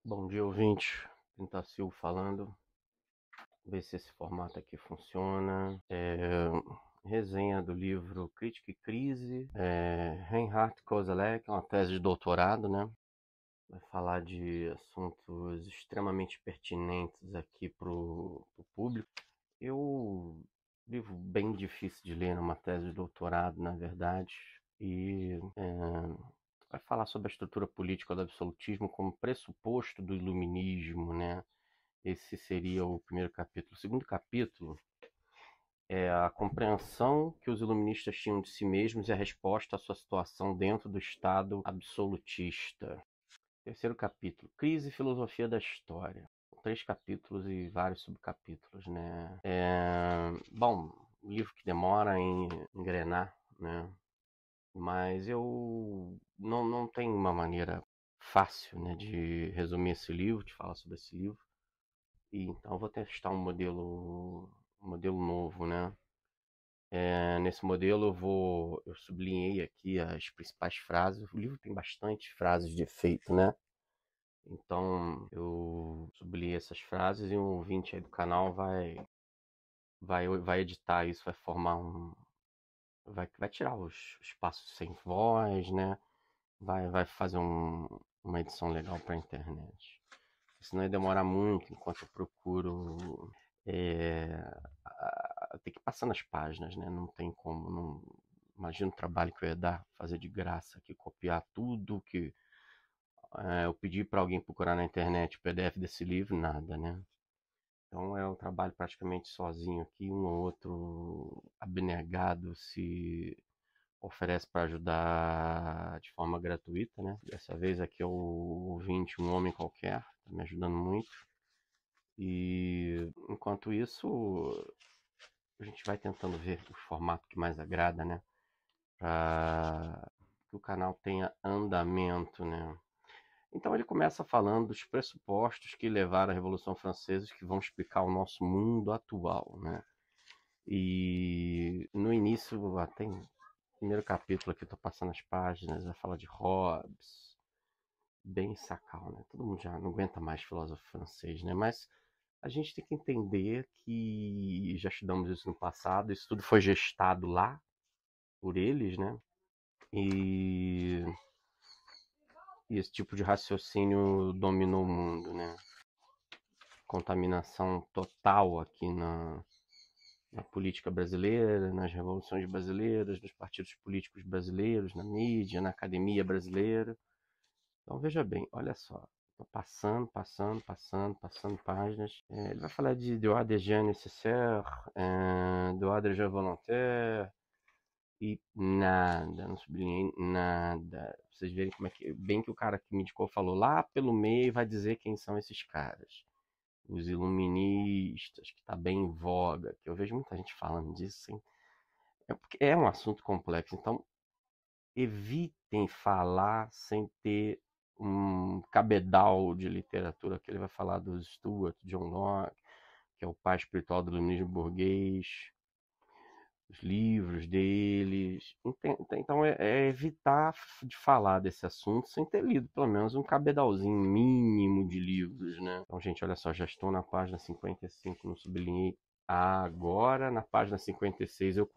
Bom dia, ouvinte. Pintacil falando. Ver se esse formato aqui funciona. Resenha do livro Crítica e Crise. Reinhard Koselleck, é uma tese de doutorado, né? Vai falar de assuntos extremamente pertinentes aqui pro público. Livro bem difícil de ler numa tese de doutorado, na verdade. Vai falar sobre a estrutura política do absolutismo como pressuposto do iluminismo, né? Esse seria o primeiro capítulo. O segundo capítulo é a compreensão que os iluministas tinham de si mesmos e a resposta à sua situação dentro do Estado absolutista. Terceiro capítulo, Crise e Filosofia da História. 3 capítulos e vários subcapítulos, né? Bom, um livro que demora em engrenar, né? Mas eu não tenho uma maneira fácil, né, de resumir esse livro, de falar sobre esse livro. E então eu vou testar um modelo novo, né? Nesse modelo eu sublinhei aqui as principais frases. O livro tem bastante frases de efeito, né? Então eu sublinhei essas frases e um ouvinte aí do canal vai editar isso, vai formar vai tirar os espaços sem voz, né? Vai fazer uma edição legal para a internet. Senão ia demorar muito enquanto eu procuro. É, Tem que passar nas páginas, né? Não tem como. Não, imagina o trabalho que eu ia dar, fazer de graça aqui, copiar tudo que eu pedi para alguém procurar na internet o PDF desse livro, nada, né? Então é um trabalho praticamente sozinho aqui, um ou outro abnegado se oferece para ajudar de forma gratuita, né? Dessa vez aqui é o ouvinte, um homem qualquer, tá me ajudando muito. E enquanto isso, a gente vai tentando ver o formato que mais agrada, né? Para que o canal tenha andamento, né? Então ele começa falando dos pressupostos que levaram à Revolução Francesa, que vão explicar o nosso mundo atual, né? E no início, até o primeiro capítulo aqui, estou passando as páginas, vai falar de Hobbes, bem sacal, né? Todo mundo já não aguenta mais filósofo francês, né? Mas a gente tem que entender que já estudamos isso no passado, isso tudo foi gestado lá por eles, né? E, e esse tipo de raciocínio dominou o mundo, né? Contaminação total aqui na política brasileira, nas revoluções brasileiras, nos partidos políticos brasileiros, na mídia, na academia brasileira. Então veja bem, olha só, estou passando páginas. Ele vai falar de droit de gens nécessaire, droit de gens volontaire e nada, não sublinhei nada. Pra vocês verem como é que, bem que o cara que me indicou falou lá pelo meio vai dizer quem são esses caras. Os iluministas, que está bem em voga, que eu vejo muita gente falando disso, hein? É porque é um assunto complexo, então evitem falar sem ter um cabedal de literatura, que ele vai falar do Stuart, John Locke, que é o pai espiritual do iluminismo burguês, os livros deles. Então é evitar de falar desse assunto sem ter lido pelo menos um cabedalzinho mínimo de livros, né? Então, gente, olha só, já estou na página 55, não sublinhei agora, na página 56 eu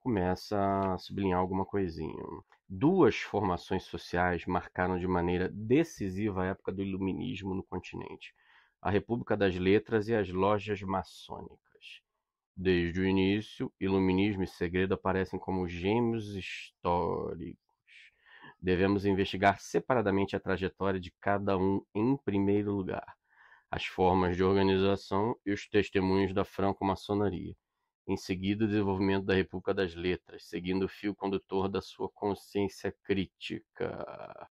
começa a sublinhar alguma coisinha. Duas formações sociais marcaram de maneira decisiva a época do iluminismo no continente: a República das Letras e as lojas maçônicas. Desde o início, iluminismo e segredo aparecem como gêmeos históricos. Devemos investigar separadamente a trajetória de cada um em primeiro lugar, as formas de organização e os testemunhos da franco-maçonaria. Em seguida, o desenvolvimento da República das Letras, seguindo o fio condutor da sua consciência crítica.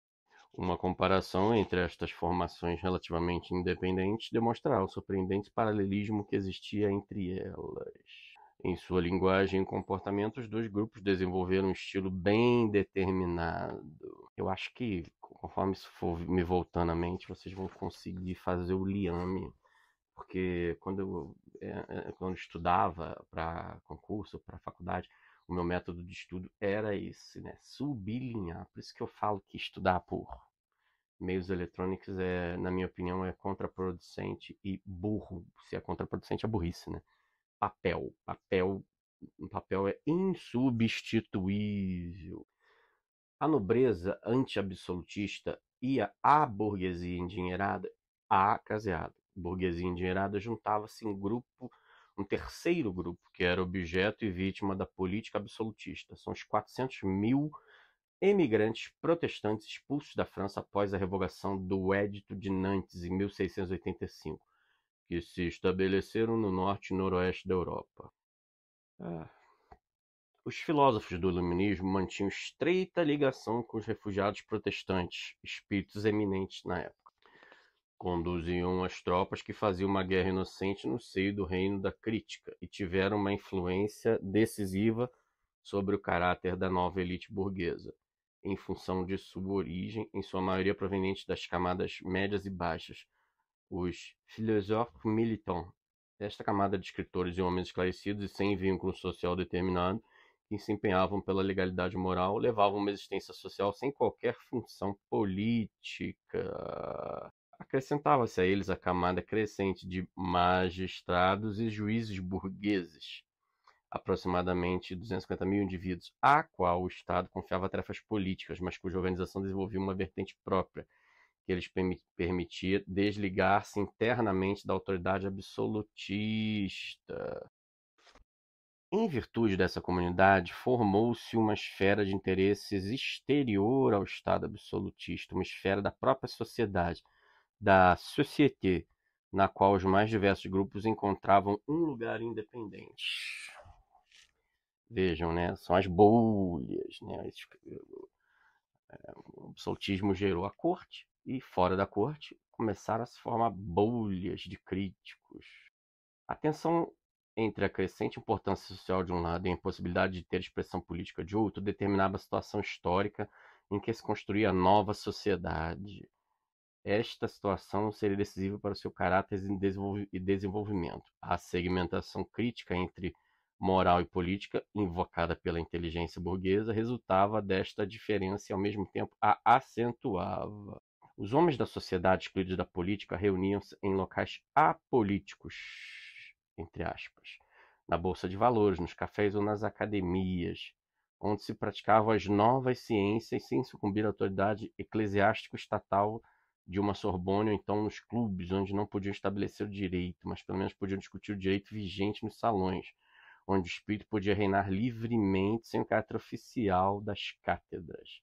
Uma comparação entre estas formações relativamente independentes demonstrará o surpreendente paralelismo que existia entre elas. Em sua linguagem e comportamento, os dois grupos desenvolveram um estilo bem determinado. Eu acho que, conforme isso for me voltando à mente, vocês vão conseguir fazer o liame, porque quando eu estudava para concurso, para faculdade, o meu método de estudo era esse, né? Sublinhar. Por isso que eu falo que estudar por meios eletrônicos na minha opinião, é contraproducente e burro. Se é contraproducente, é burrice, né? Papel. Papel é insubstituível. A nobreza anti-absolutista ia à burguesia endinheirada, à caseada. Burguesia endinheirada juntava-se em grupo, um terceiro grupo, que era objeto e vítima da política absolutista. São os 400 mil emigrantes protestantes expulsos da França após a revogação do Edito de Nantes em 1685, que se estabeleceram no norte e noroeste da Europa. Os filósofos do iluminismo mantinham estreita ligação com os refugiados protestantes, espíritos eminentes na época. Conduziam as tropas que faziam uma guerra inocente no seio do reino da crítica e tiveram uma influência decisiva sobre o caráter da nova elite burguesa, em função de sua origem, em sua maioria proveniente das camadas médias e baixas, os philosophes militants. Esta camada de escritores e homens esclarecidos e sem vínculo social determinado, que se empenhavam pela legalidade moral, levavam uma existência social sem qualquer função política. Acrescentava-se a eles a camada crescente de magistrados e juízes burgueses, aproximadamente 250 mil indivíduos, a qual o Estado confiava tarefas políticas, mas cuja organização desenvolvia uma vertente própria, que lhes permitia desligar-se internamente da autoridade absolutista. Em virtude dessa comunidade, formou-se uma esfera de interesses exterior ao Estado absolutista, uma esfera da própria sociedade, da société, na qual os mais diversos grupos encontravam um lugar independente. Vejam, né? São as bolhas, né? O absolutismo gerou a corte e, fora da corte, começaram a se formar bolhas de críticos. A tensão entre a crescente importância social de um lado e a impossibilidade de ter expressão política de outro determinava a situação histórica em que se construía a nova sociedade. Esta situação seria decisiva para o seu caráter e desenvolvimento. A segmentação crítica entre moral e política, invocada pela inteligência burguesa, resultava desta diferença e, ao mesmo tempo, a acentuava. Os homens da sociedade excluídos da política reuniam-se em locais apolíticos, entre aspas, na bolsa de valores, nos cafés ou nas academias, onde se praticavam as novas ciências sem sucumbir à autoridade eclesiástico-estatal de uma Sorbonne, ou então nos clubes, onde não podiam estabelecer o direito, mas pelo menos podiam discutir o direito vigente nos salões, onde o espírito podia reinar livremente sem o caráter oficial das cátedras,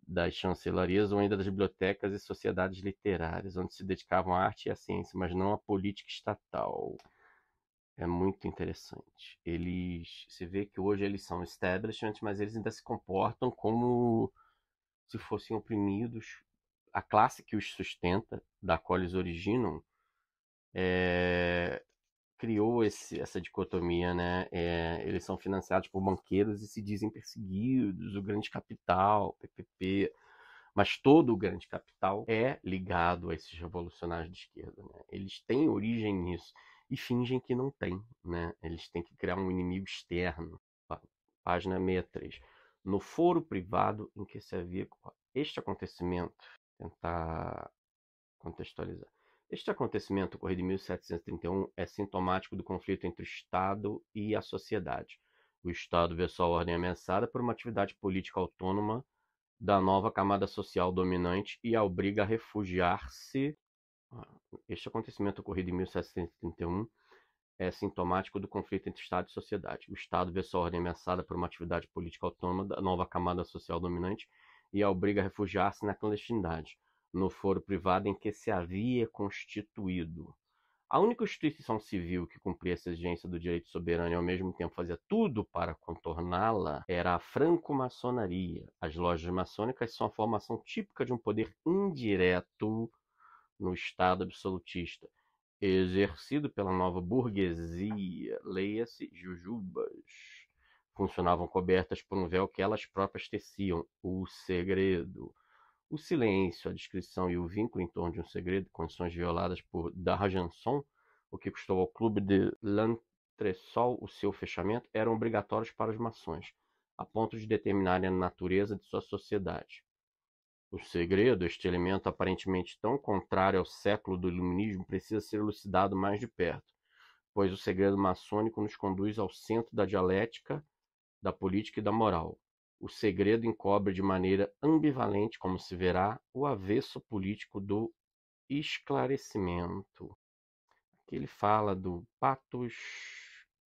das chancelarias ou ainda das bibliotecas e sociedades literárias, onde se dedicavam à arte e à ciência, mas não à política estatal. É muito interessante. Se vê que hoje eles são establishment, mas eles ainda se comportam como se fossem oprimidos. A classe que os sustenta, da qual eles originam, criou essa dicotomia, né? Eles são financiados por banqueiros e se dizem perseguidos, o grande capital, PPP, mas todo o grande capital é ligado a esses revolucionários de esquerda, né? Eles têm origem nisso e fingem que não tem, né? Eles têm que criar um inimigo externo. Página 63. No foro privado em que se havia este acontecimento, tentar contextualizar. Este acontecimento, ocorrido em 1731, é sintomático do conflito entre o Estado e a sociedade. O Estado vê sua ordem ameaçada por uma atividade política autônoma da nova camada social dominante e a obriga a refugiar-se. Este acontecimento, ocorrido em 1731, é sintomático do conflito entre Estado e sociedade. O Estado vê sua ordem ameaçada por uma atividade política autônoma da nova camada social dominante e a obriga a refugiar-se na clandestinidade, no foro privado em que se havia constituído. A única instituição civil que cumpria essa exigência do direito soberano e ao mesmo tempo fazia tudo para contorná-la era a franco-maçonaria. As lojas maçônicas são a formação típica de um poder indireto no Estado absolutista, exercido pela nova burguesia, leia-se jujubas. Funcionavam cobertas por um véu que elas próprias teciam, o segredo. O silêncio, a descrição e o vínculo em torno de um segredo, condições violadas por D'Argenson, o que custou ao Clube de l'Entresol o seu fechamento, eram obrigatórios para os maçons, a ponto de determinarem a natureza de sua sociedade. O segredo, este elemento aparentemente tão contrário ao século do iluminismo, precisa ser elucidado mais de perto, pois o segredo maçônico nos conduz ao centro da dialética, da política e da moral. O segredo encobre de maneira ambivalente, como se verá, o avesso político do esclarecimento. Aqui ele fala do patos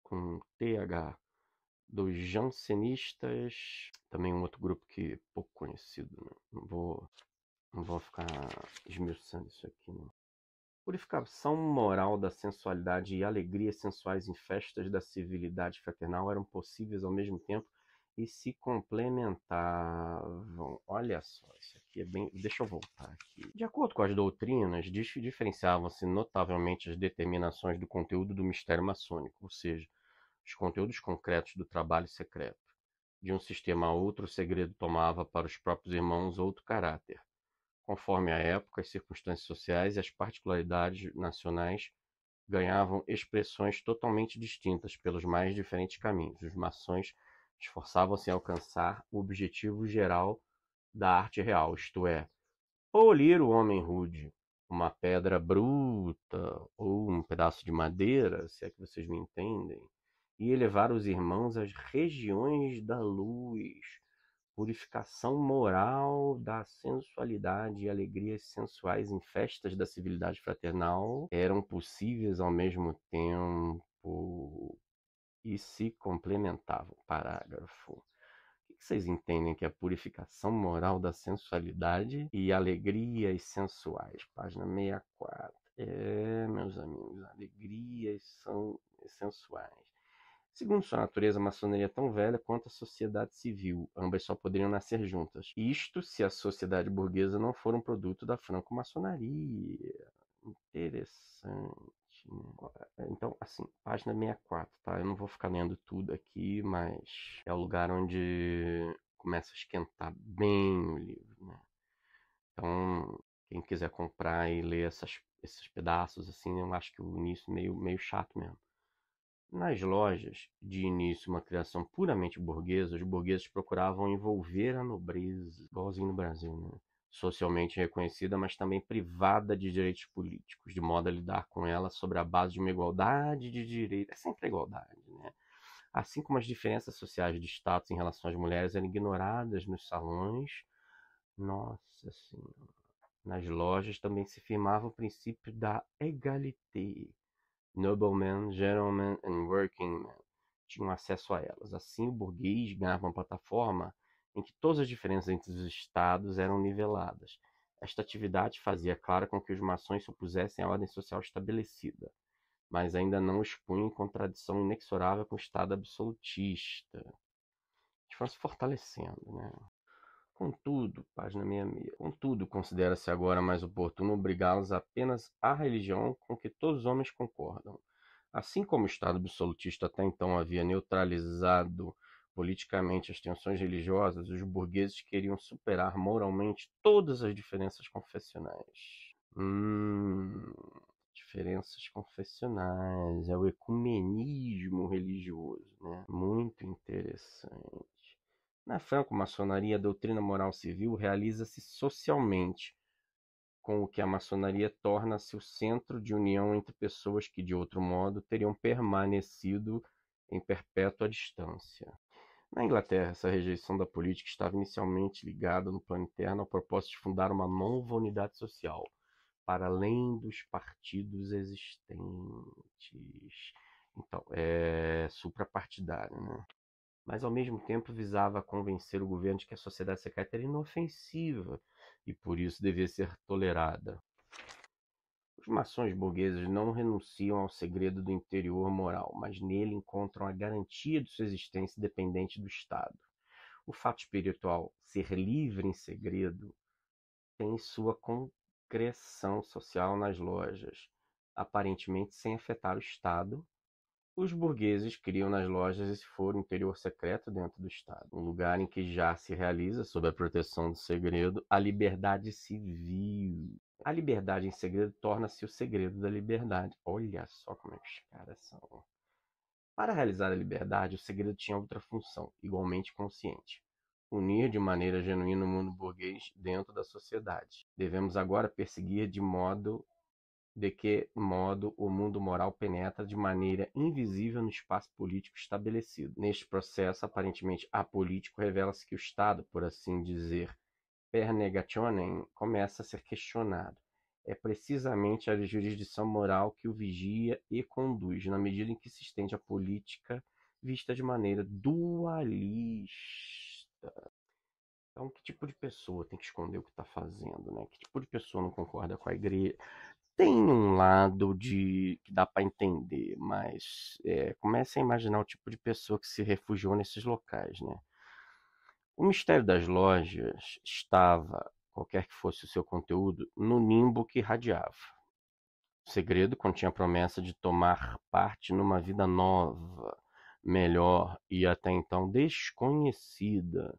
com TH, dos jansenistas, também um outro grupo que é pouco conhecido, né? Não vou ficar esmiuçando isso aqui, não. Purificação moral da sensualidade e alegrias sensuais em festas da civilidade fraternal eram possíveis ao mesmo tempo e se complementavam. Olha só, isso aqui é bem. Deixa eu voltar aqui. De acordo com as doutrinas, diferenciavam-se notavelmente as determinações do conteúdo do mistério maçônico, ou seja, os conteúdos concretos do trabalho secreto. De um sistema a outro, o segredo tomava para os próprios irmãos outro caráter. Conforme a época, as circunstâncias sociais e as particularidades nacionais ganhavam expressões totalmente distintas pelos mais diferentes caminhos. Os maçons esforçavam-se em alcançar o objetivo geral da arte real, isto é, polir o homem rude, uma pedra bruta ou um pedaço de madeira, se é que vocês me entendem, e elevar os irmãos às regiões da luz, purificação moral da sensualidade e alegrias sensuais em festas da civilidade fraternal eram possíveis ao mesmo tempo e se complementavam. Parágrafo. O que vocês entendem que é a purificação moral da sensualidade e alegrias sensuais? Página 64. Meus amigos, alegrias são sensuais. Segundo sua natureza, a maçonaria é tão velha quanto a sociedade civil. Ambas só poderiam nascer juntas. Isto se a sociedade burguesa não for um produto da franco-maçonaria. Interessante, né? Então, assim, página 64, tá? Eu não vou ficar lendo tudo aqui, mas é o lugar onde começa a esquentar bem o livro, né? Então, quem quiser comprar e ler esses pedaços, assim, eu acho que o início é meio chato mesmo. Nas lojas, de início uma criação puramente burguesa, os burgueses procuravam envolver a nobreza, igualzinho no Brasil, né? Socialmente reconhecida, mas também privada de direitos políticos, de modo a lidar com ela sobre a base de uma igualdade de direitos. É sempre a igualdade, né? Assim como as diferenças sociais de status em relação às mulheres eram ignoradas nos salões, nossa senhora, nas lojas também se firmava o princípio da égalité. Noblemen, gentlemen and working men tinham acesso a elas. Assim, o burguês ganhava uma plataforma em que todas as diferenças entre os estados eram niveladas. Esta atividade fazia claro com que os maçons se opusessem à ordem social estabelecida, mas ainda não os punha em contradição inexorável com o Estado absolutista. Eles foram se fortalecendo, né? Contudo, página 66, contudo, considera-se agora mais oportuno obrigá-los apenas à religião com que todos os homens concordam. Assim como o Estado absolutista até então havia neutralizado politicamente as tensões religiosas, os burgueses queriam superar moralmente todas as diferenças confessionais. Diferenças confessionais, é o ecumenismo religioso, né? Muito interessante. Na franco-maçonaria, a doutrina moral civil realiza-se socialmente, com o que a maçonaria torna-se o centro de união entre pessoas que, de outro modo, teriam permanecido em perpétua distância. Na Inglaterra, essa rejeição da política estava inicialmente ligada no plano interno ao propósito de fundar uma nova unidade social, para além dos partidos existentes. Então, é suprapartidário, né? Mas ao mesmo tempo visava convencer o governo de que a sociedade secreta era inofensiva e por isso devia ser tolerada. Os maçons burgueses não renunciam ao segredo do interior moral, mas nele encontram a garantia de sua existência independente do Estado. O fato espiritual ser livre em segredo tem sua concreção social nas lojas, aparentemente sem afetar o Estado. Os burgueses criam nas lojas esse foro interior secreto dentro do Estado, um lugar em que já se realiza, sob a proteção do segredo, a liberdade civil. A liberdade em segredo torna-se o segredo da liberdade. Olha só como é que os caras são. Para realizar a liberdade, o segredo tinha outra função, igualmente consciente: unir de maneira genuína o mundo burguês dentro da sociedade. Devemos agora perseguir de que modo o mundo moral penetra de maneira invisível no espaço político estabelecido. Neste processo aparentemente apolítico, revela-se que o Estado, por assim dizer, per negationem, começa a ser questionado. É precisamente a jurisdição moral que o vigia e conduz, na medida em que se estende a política vista de maneira dualista. Então, que tipo de pessoa tem que esconder o que está fazendo, né? Que tipo de pessoa não concorda com a igreja? Tem um lado que dá para entender, mas comece a imaginar o tipo de pessoa que se refugiou nesses locais, né? O mistério das lojas estava, qualquer que fosse o seu conteúdo, no nimbo que irradiava. O segredo continha a promessa de tomar parte numa vida nova, melhor e até então desconhecida.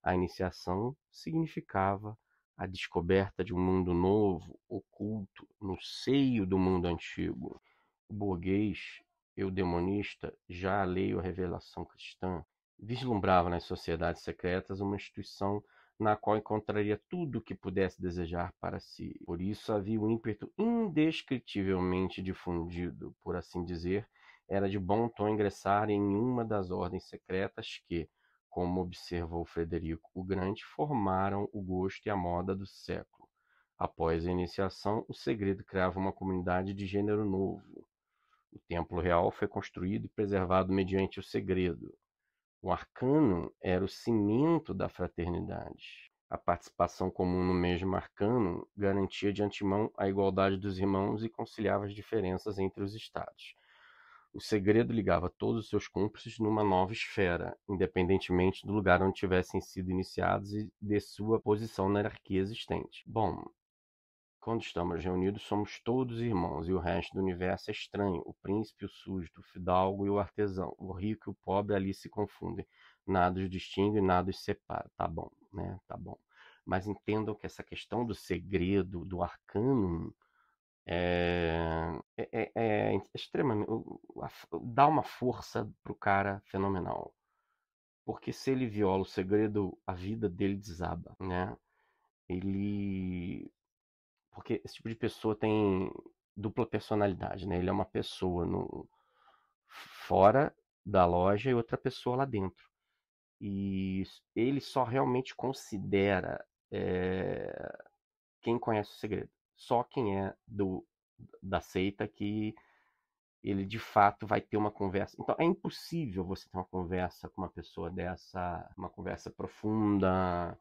A iniciação significava a descoberta de um mundo novo, oculto, no seio do mundo antigo. O burguês e o demonista, já alheio à revelação cristã, vislumbrava nas sociedades secretas uma instituição na qual encontraria tudo o que pudesse desejar para si. Por isso havia um ímpeto indescritivelmente difundido, por assim dizer, era de bom tom ingressar em uma das ordens secretas que, como observou Frederico o Grande, formaram o gosto e a moda do século. Após a iniciação, o segredo criava uma comunidade de gênero novo. O templo real foi construído e preservado mediante o segredo. O arcano era o cimento da fraternidade. A participação comum no mesmo arcano garantia de antemão a igualdade dos irmãos e conciliava as diferenças entre os estados. O segredo ligava todos os seus cúmplices numa nova esfera, independentemente do lugar onde tivessem sido iniciados e de sua posição na hierarquia existente. Bom, quando estamos reunidos, somos todos irmãos, e o resto do universo é estranho. O príncipe, o súdito, o fidalgo e o artesão, o rico e o pobre ali se confundem. Nada os distingue, nada os separa. Tá bom, né? Tá bom. Mas entendam que essa questão do segredo, do arcano, é extremamente. Dá uma força pro cara fenomenal. Porque se ele viola o segredo, a vida dele desaba, né? Ele Porque esse tipo de pessoa tem dupla personalidade, né? Ele é uma pessoa fora da loja e outra pessoa lá dentro. E ele só realmente considera quem conhece o segredo. Só quem é da seita que ele de fato vai ter uma conversa. Então é impossível você ter uma conversa com uma pessoa dessa, uma conversa profunda,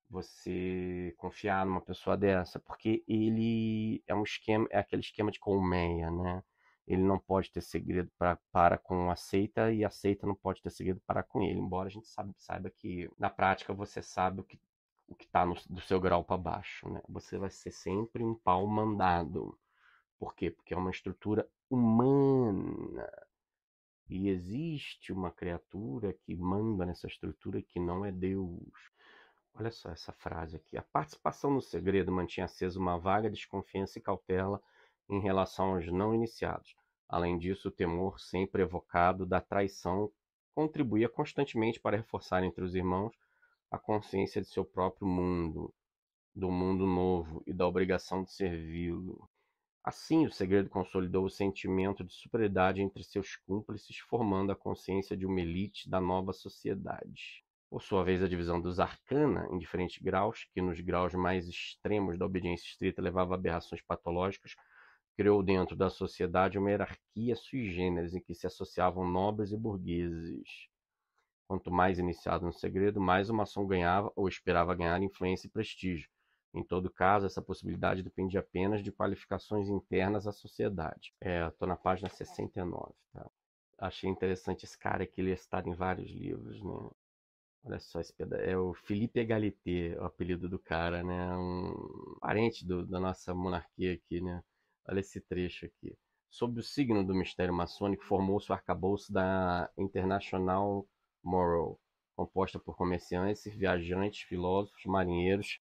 você confiar numa pessoa dessa, porque ele é um esquema, é aquele esquema de colmeia, né? Ele não pode ter segredo para com a seita e a seita não pode ter segredo para com ele, embora a gente saiba que na prática você sabe o que está do seu grau para baixo, né? Você vai ser sempre um pau mandado. Por quê? Porque é uma estrutura humana. E existe uma criatura que manda nessa estrutura que não é Deus. Olha só essa frase aqui. A participação no segredo mantinha acesa uma vaga desconfiança e cautela em relação aos não iniciados. Além disso, o temor sempre evocado da traição contribuía constantemente para reforçar entre os irmãos a consciência de seu próprio mundo, do mundo novo e da obrigação de servi-lo. Assim, o segredo consolidou o sentimento de superioridade entre seus cúmplices, formando a consciência de uma elite da nova sociedade. Por sua vez, a divisão dos arcana, em diferentes graus, que nos graus mais extremos da obediência estrita levava a aberrações patológicas, criou dentro da sociedade uma hierarquia sui generis em que se associavam nobres e burgueses. Quanto mais iniciado no segredo, mais o maçom ganhava ou esperava ganhar influência e prestígio. Em todo caso, essa possibilidade dependia apenas de qualificações internas à sociedade. Estou na página 69, tá? Achei interessante esse cara que ele está em vários livros, né? Olha só esse pedaço. É o Philippe Egalité, o apelido do cara, né? Um parente da nossa monarquia aqui, né? Olha esse trecho aqui. Sob o signo do mistério maçônico, formou-se o arcabouço da International Moral, composta por comerciantes, viajantes, filósofos, marinheiros,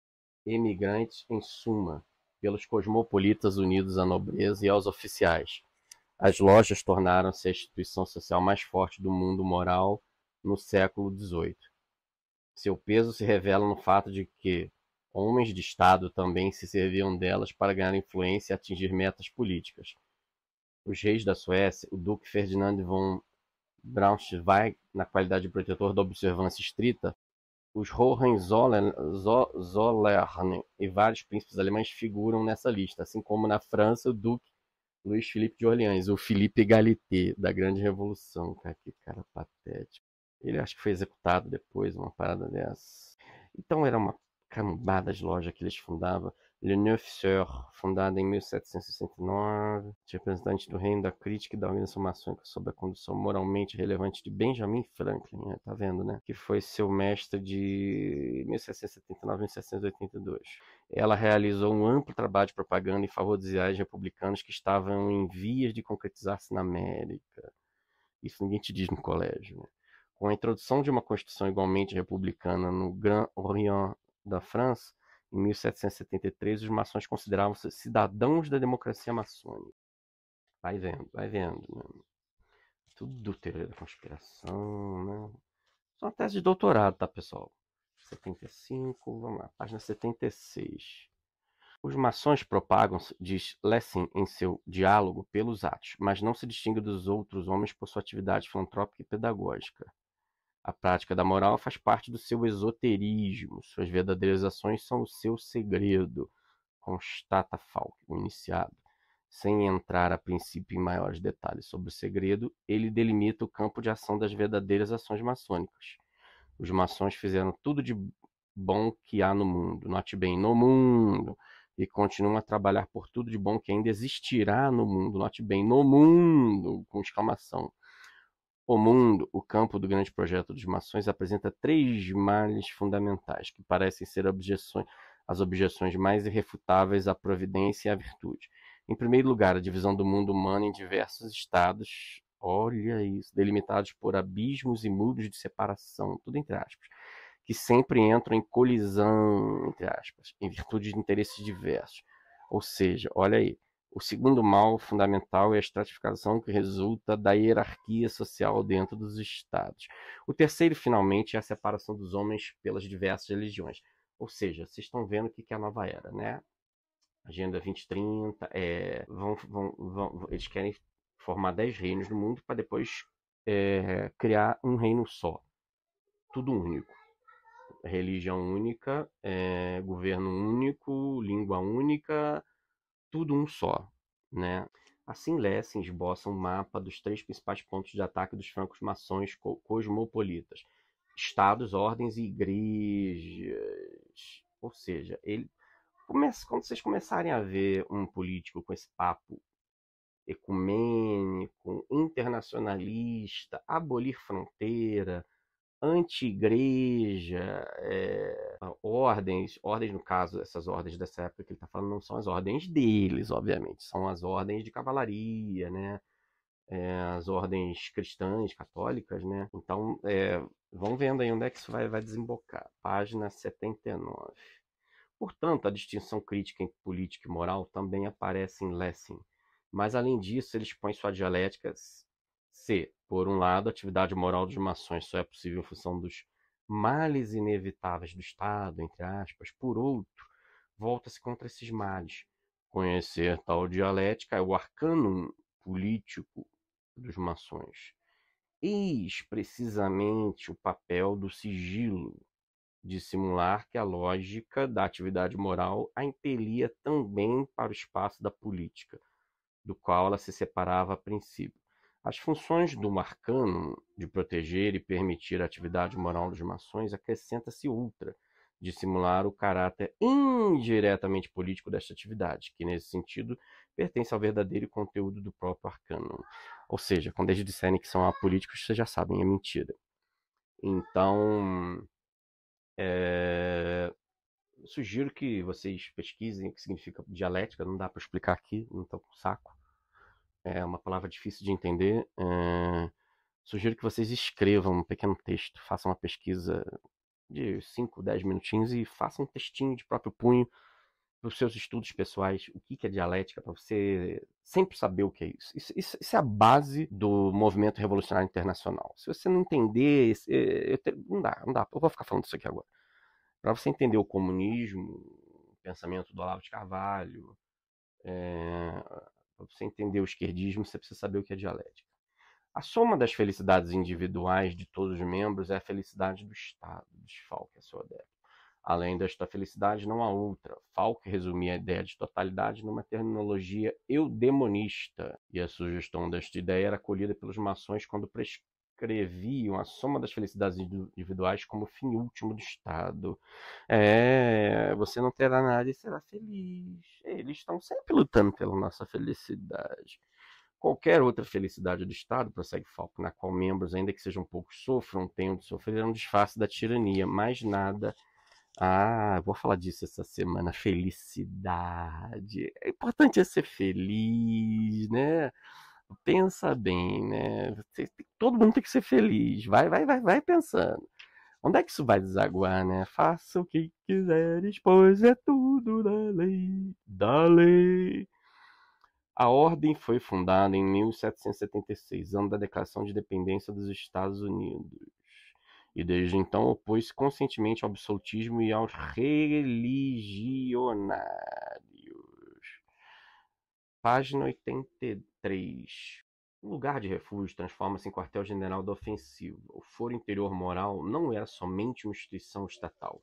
emigrantes, em suma, pelos cosmopolitas unidos à nobreza e aos oficiais. As lojas tornaram-se a instituição social mais forte do mundo moral no século XVIII. Seu peso se revela no fato de que homens de Estado também se serviam delas para ganhar influência e atingir metas políticas. Os reis da Suécia, o duque Ferdinand von Braunschweig, na qualidade de protetor da observância estrita, os Hohenzollern e vários príncipes alemães figuram nessa lista, assim como na França o duque Luís Filipe de Orleans, o Philippe Égalité, da Grande Revolução. Cara, que cara patético. Ele acho que foi executado depois, uma parada dessa. Então era uma cambada de loja que eles fundavam. Le Neuf Sœurs, fundada em 1769, representante do reino da crítica e da organização maçônica sob a condução moralmente relevante de Benjamin Franklin, né? Tá vendo, né? Que foi seu mestre de 1779 a 1782. Ela realizou um amplo trabalho de propaganda em favor dos ideais republicanos que estavam em vias de concretizar-se na América. Isso ninguém te diz no colégio, né? Com a introdução de uma constituição igualmente republicana no Grand Orient da França, em 1773, os maçons consideravam-se cidadãos da democracia maçônica. Vai vendo, né? Tudo teoria da conspiração, né? Só uma tese de doutorado, tá, pessoal? 75, vamos lá, página 76. Os maçons propagam-se, diz Lessing em seu Diálogo, pelos atos, mas não se distinguem dos outros homens por sua atividade filantrópica e pedagógica. A prática da moral faz parte do seu esoterismo, suas verdadeiras ações são o seu segredo, constata Falk, o iniciado. Sem entrar a princípio em maiores detalhes sobre o segredo, ele delimita o campo de ação das verdadeiras ações maçônicas. Os maçons fizeram tudo de bom que há no mundo, note bem, no mundo, e continuam a trabalhar por tudo de bom que ainda existirá no mundo, note bem, no mundo, com exclamação. O mundo, o campo do grande projeto dos maçons, apresenta três males fundamentais, que parecem ser as objeções mais irrefutáveis à providência e à virtude. Em primeiro lugar, a divisão do mundo humano em diversos estados, olha isso, delimitados por abismos e muros de separação, tudo entre aspas, que sempre entram em colisão, entre aspas, em virtude de interesses diversos. Ou seja, olha aí, o segundo mal fundamental é a estratificação que resulta da hierarquia social dentro dos estados. O terceiro, finalmente, é a separação dos homens pelas diversas religiões. Ou seja, vocês estão vendo o que é a nova era, né? Agenda 2030, eles querem formar 10 reinos no mundo para depois criar um reino só. Tudo único. Religião única, governo único, língua única, tudo um só, né? Assim, Lessing esboça um mapa dos três principais pontos de ataque dos francos maçons cosmopolitas: estados, ordens e igrejas. Ou seja, quando vocês começarem a ver um político com esse papo ecumênico, internacionalista, abolir fronteira, anti-igreja, ordens no caso, essas ordens dessa época que ele está falando não são as ordens deles, obviamente, são as ordens de cavalaria, né? As ordens cristãs, católicas, né? Então, vão vendo aí onde é que isso vai desembocar. Página 79. Portanto, a distinção crítica entre política e moral também aparece em Lessing. Mas, além disso, ele expõe sua dialética se, por um lado, a atividade moral dos maçons só é possível em função dos males inevitáveis do Estado, entre aspas, por outro, volta-se contra esses males. Conhecer tal dialética é o arcanum político dos maçons. Eis precisamente o papel do sigilo, de simular que a lógica da atividade moral a impelia também para o espaço da política, do qual ela se separava a princípio. As funções do arcano de proteger e permitir a atividade moral dos maçons acrescenta-se outra, de simular o caráter indiretamente político desta atividade, que nesse sentido pertence ao verdadeiro conteúdo do próprio arcano. Ou seja, quando eles disserem que são apolíticos, vocês já sabem, é mentira. Então, sugiro que vocês pesquisem o que significa dialética, não dá para explicar aqui, não estou com saco. É uma palavra difícil de entender. Sugiro que vocês escrevam um pequeno texto, façam uma pesquisa de 5, 10 minutinhos e façam um textinho de próprio punho para os seus estudos pessoais o que é dialética, para você sempre saber o que é isso. Isso é a base do movimento revolucionário internacional. Se você não entender, não dá. Eu vou ficar falando isso aqui agora. Para você entender o comunismo, o pensamento do Olavo de Carvalho, para você entender o esquerdismo, você precisa saber o que é dialética. A soma das felicidades individuais de todos os membros é a felicidade do Estado, diz Falk, a seu adepto. Além desta felicidade, não há outra. Falk resumia a ideia de totalidade numa terminologia eudemonista, e a sugestão desta ideia era acolhida pelos maçons quando prescreviam a soma das felicidades individuais como fim último do Estado. Você não terá nada e será feliz. Eles estão sempre lutando pela nossa felicidade. Qualquer outra felicidade do Estado, prossegue Falk, na qual membros, ainda que sejam poucos, sofram, tenham de sofrer, é um disfarce da tirania. Mais nada. Vou falar disso essa semana. Felicidade. É importante ser feliz, né? Pensa bem, né? Todo mundo tem que ser feliz. Vai pensando. Onde é que isso vai desaguar, né? Faça o que quiseres, pois é tudo da lei. Da lei. A ordem foi fundada em 1776, ano da Declaração de Independência dos Estados Unidos, e desde então opôs-se conscientemente ao absolutismo e aos religionários. Página 83. O lugar de refúgio transforma-se em quartel-general da ofensiva. O Foro Interior Moral não era somente uma instituição estatal.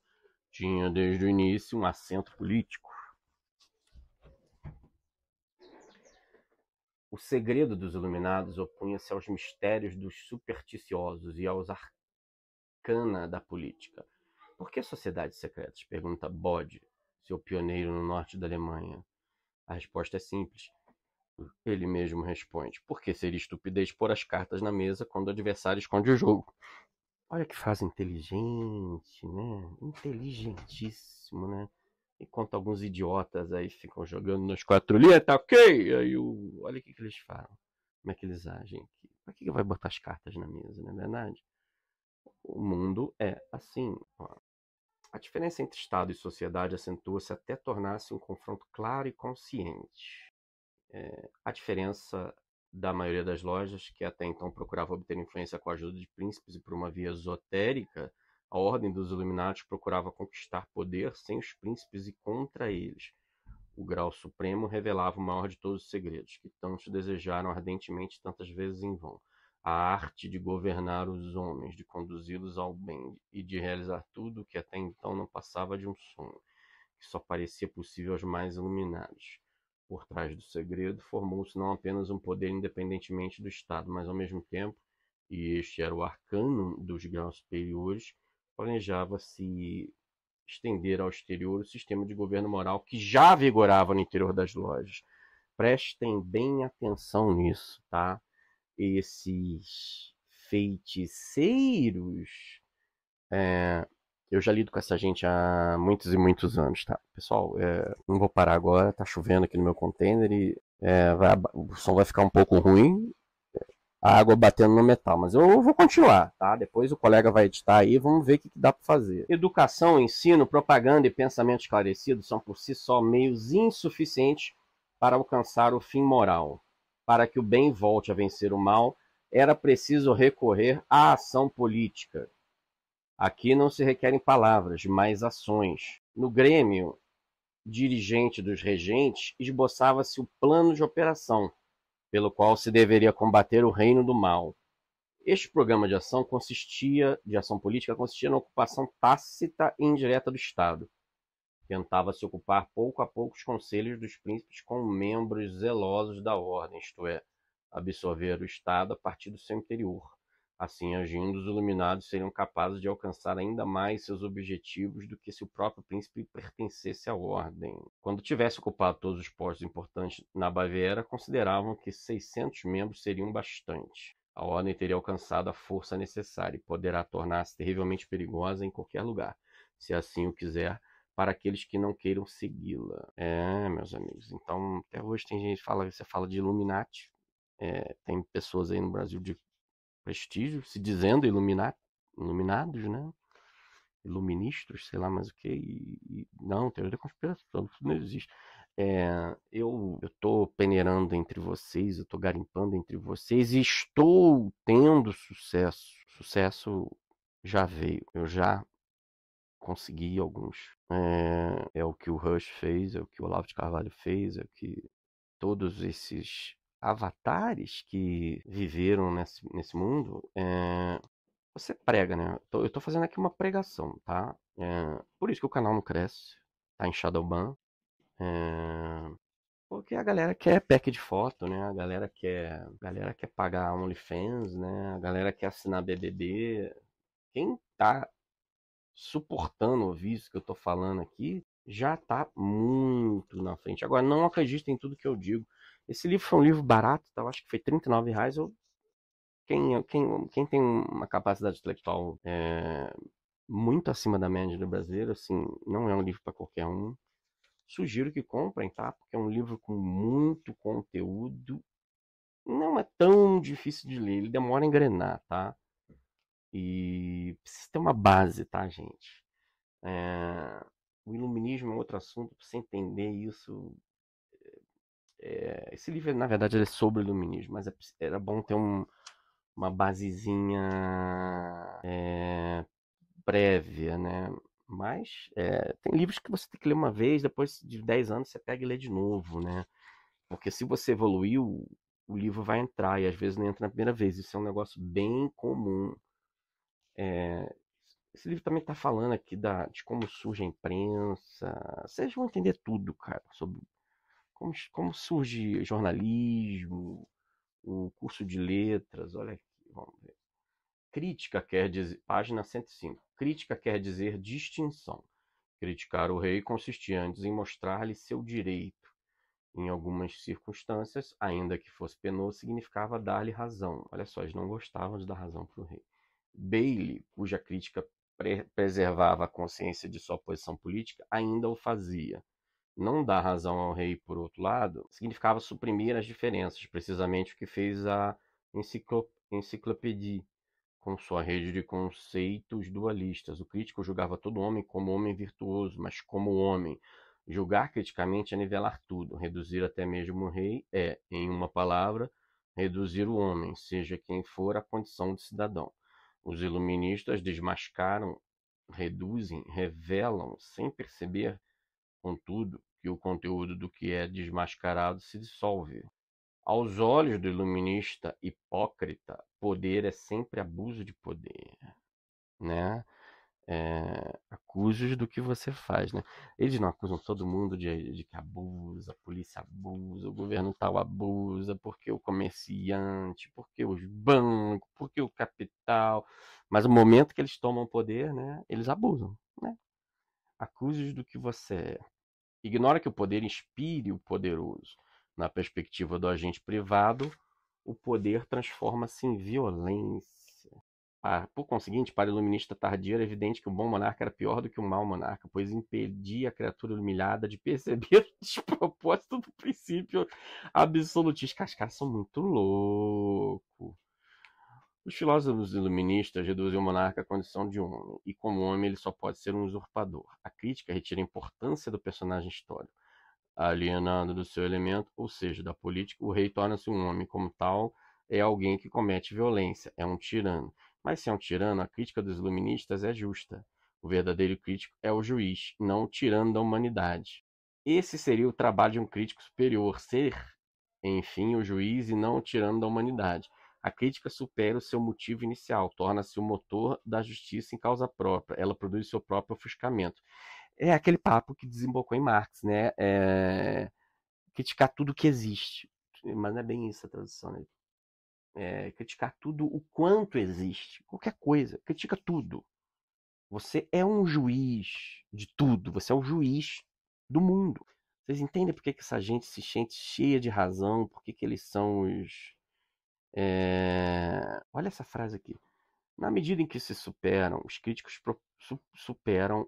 Tinha desde o início um assento político. O segredo dos iluminados opunha-se aos mistérios dos supersticiosos e aos arcana da política. Por que sociedades secretas? Pergunta Bode, seu pioneiro no norte da Alemanha. A resposta é simples. Ele mesmo responde. Por que seria estupidez pôr as cartas na mesa quando o adversário esconde o jogo? Olha que frase inteligente, né? Inteligentíssimo, né? Enquanto alguns idiotas aí ficam jogando nas 4 linhas, tá ok? Aí olha o que eles falam. Como é que eles agem aqui? Pra que vai botar as cartas na mesa, não é verdade? O mundo é assim. A diferença entre Estado e sociedade acentua-se até tornar-se um confronto claro e consciente. A diferença da maioria das lojas, que até então procurava obter influência com a ajuda de príncipes e por uma via esotérica, a ordem dos Illuminati procurava conquistar poder sem os príncipes e contra eles. O grau supremo revelava o maior de todos os segredos, que tantos desejaram ardentemente tantas vezes em vão. A arte de governar os homens, de conduzi-los ao bem e de realizar tudo o que até então não passava de um sonho, que só parecia possível aos mais iluminados. Por trás do segredo, formou-se não apenas um poder independentemente do Estado, mas ao mesmo tempo, e este era o arcano dos graus superiores, planejava-se estender ao exterior o sistema de governo moral que já vigorava no interior das lojas. Prestem bem atenção nisso, tá? Esses feiticeiros, eu já lido com essa gente há muitos e muitos anos, tá? Pessoal, não vou parar agora, tá chovendo aqui no meu container e o som vai ficar um pouco ruim, a água batendo no metal, mas eu vou continuar, tá? Depois o colega vai editar aí, vamos ver o que dá para fazer. Educação, ensino, propaganda e pensamento esclarecido são por si só meios insuficientes para alcançar o fim moral. Para que o bem volte a vencer o mal, era preciso recorrer à ação política. Aqui não se requerem palavras, mas ações. No Grêmio dirigente dos regentes, esboçava-se o plano de operação, pelo qual se deveria combater o reino do mal. Este programa de ação política consistia na ocupação tácita e indireta do Estado. Tentava se ocupar pouco a pouco os conselhos dos príncipes com membros zelosos da ordem, isto é, absorver o Estado a partir do seu interior. Assim agindo, os iluminados seriam capazes de alcançar ainda mais seus objetivos do que se o próprio príncipe pertencesse à ordem. Quando tivesse ocupado todos os postos importantes na Baviera, consideravam que 600 membros seriam bastante. A ordem teria alcançado a força necessária e poderá tornar-se terrivelmente perigosa em qualquer lugar, se assim o quiser, para aqueles que não queiram segui-la. Meus amigos, então até hoje tem gente que você fala de Illuminati, tem pessoas aí no Brasil de prestígio, se dizendo iluminados, né? iluministros, sei lá mais o que, não, teoria da conspiração, isso não existe. Eu tô peneirando entre vocês, eu tô garimpando entre vocês e estou tendo sucesso. Sucesso já veio, eu já consegui alguns. É o que o Rush fez, é o que o Olavo de Carvalho fez, é o que todos esses avatares que viveram nesse mundo. Você prega, né? Eu tô fazendo aqui uma pregação, tá? Por isso que o canal não cresce, tá em Shadowban. É, porque a galera quer pack de foto, né? A galera quer pagar OnlyFans, né? A galera quer assinar BBB. Quem tá suportando ouvir isso que eu tô falando aqui já tá muito na frente. Agora, não acredita em tudo que eu digo. Esse livro foi um livro barato, tá? Eu acho que foi R$ 39. Quem tem uma capacidade intelectual muito acima da média do brasileiro, assim, não é um livro para qualquer um. Sugiro que comprem, tá? Porque é um livro com muito conteúdo. Não é tão difícil de ler, ele demora a engrenar, tá? E precisa ter uma base, tá, gente? O iluminismo é outro assunto, para você entender isso. Esse livro, na verdade, ele é sobre o iluminismo, mas era bom ter uma basezinha prévia, né? Mas tem livros que você tem que ler uma vez, depois de 10 anos você pega e lê de novo, né? Porque se você evoluiu, o livro vai entrar, e às vezes não entra na primeira vez. Isso é um negócio bem comum. Esse livro também está falando aqui de como surge a imprensa. Vocês vão entender tudo, cara, sobre como surge jornalismo, o curso de letras. Olha aqui, vamos ver. Crítica quer dizer, página 105. Crítica quer dizer distinção. Criticar o rei consistia antes em mostrar-lhe seu direito. Em algumas circunstâncias, ainda que fosse penoso, significava dar-lhe razão. Olha só, eles não gostavam de dar razão para o rei. Bailey, cuja crítica preservava a consciência de sua posição política, ainda o fazia. Não dar razão ao rei, por outro lado, significava suprimir as diferenças, precisamente o que fez a Enciclopédia, com sua rede de conceitos dualistas. O crítico julgava todo homem como homem virtuoso, mas como homem. Julgar criticamente é nivelar tudo. Reduzir até mesmo o rei é, em uma palavra, reduzir o homem, seja quem for, à condição de cidadão. Os iluministas desmascaram, reduzem, revelam, sem perceber, contudo, que o conteúdo do que é desmascarado se dissolve. Aos olhos do iluminista hipócrita, poder é sempre abuso de poder, né? Acusos do que você faz, né? Eles não acusam todo mundo de que abusa, a polícia abusa, o governo tal abusa, porque o comerciante, porque os bancos, porque o capital. Mas no momento que eles tomam poder, né, eles abusam, né? Acusos do que você é. Ignora que o poder inspire o poderoso. Na perspectiva do agente privado, o poder transforma-se em violência. Por conseguinte, para o iluminista tardio, era evidente que o bom monarca era pior do que o mau monarca, pois impedia a criatura humilhada de perceber o despropósito do princípio absolutista. Os caras são muito loucos. Os filósofos iluministas reduzem o monarca à condição de homem, e como homem ele só pode ser um usurpador. A crítica retira a importância do personagem histórico. Alienado do seu elemento, ou seja, da política, o rei torna-se um homem. Como tal, é alguém que comete violência, é um tirano. Mas se é um tirano, a crítica dos iluministas é justa. O verdadeiro crítico é o juiz, não o tirano da humanidade. Esse seria o trabalho de um crítico superior, ser, enfim, o juiz e não o tirano da humanidade. A crítica supera o seu motivo inicial, torna-se o motor da justiça em causa própria. Ela produz seu próprio ofuscamento. É aquele papo que desembocou em Marx, né? Criticar tudo que existe. Mas não é bem isso a tradução, né? Criticar tudo o quanto existe. Qualquer coisa. Critica tudo. Você é um juiz de tudo. Você é o juiz do mundo. Vocês entendem por que essa gente se sente cheia de razão? Por que eles são os. Olha essa frase aqui. Na medida em que se superam, os críticos superam.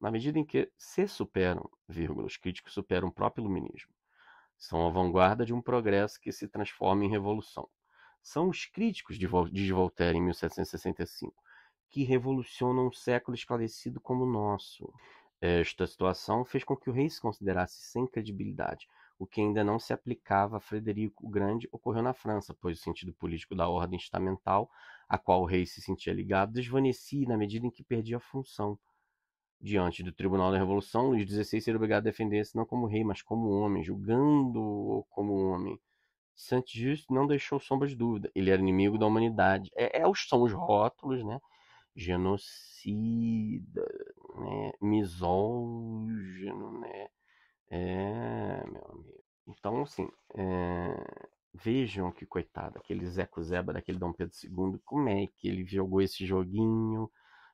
Na medida em que se superam, vírgula, os críticos superam o próprio iluminismo. São a vanguarda de um progresso que se transforma em revolução. São os críticos, diz Voltaire em 1765, que revoluciona um século esclarecido como o nosso. Esta situação fez com que o rei se considerasse sem credibilidade, o que ainda não se aplicava a Frederico o Grande ocorreu na França, pois o sentido político da ordem estamental, a qual o rei se sentia ligado, desvanecia na medida em que perdia a função. Diante do Tribunal da Revolução, Luís XVI seria obrigado a defender-se não como rei, mas como homem, julgando-o como homem. Saint-Just não deixou sombra de dúvida. Ele era inimigo da humanidade. São os rótulos, né? Genocida, né? Misógino, né? Meu amigo. Então, assim, vejam que coitado, aquele Zeco Zeba daquele Dom Pedro II, como é que ele jogou esse joguinho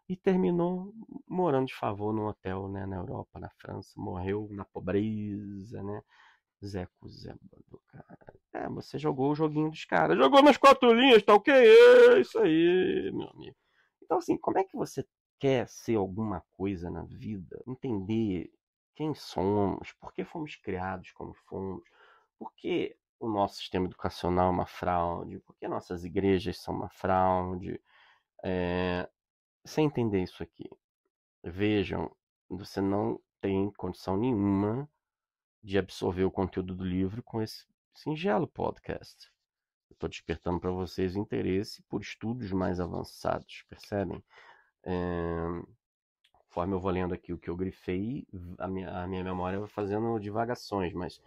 e terminou morando de favor num hotel, né, na Europa, na França, morreu na pobreza, né? Zeco Zeba do cara. Você jogou o joguinho dos caras. Jogou nas 4 linhas, tá ok? É isso aí, meu amigo. Então, assim, como é que você quer ser alguma coisa na vida? Entender quem somos, por que fomos criados como fomos, por que o nosso sistema educacional é uma fraude, por que nossas igrejas são uma fraude. Sem entender isso aqui, vejam, você não tem condição nenhuma de absorver o conteúdo do livro com esse singelo podcast. Eu estou despertando para vocês o interesse por estudos mais avançados, percebem? Conforme eu vou lendo aqui o que eu grifei, a minha memória vai fazendo divagações, mas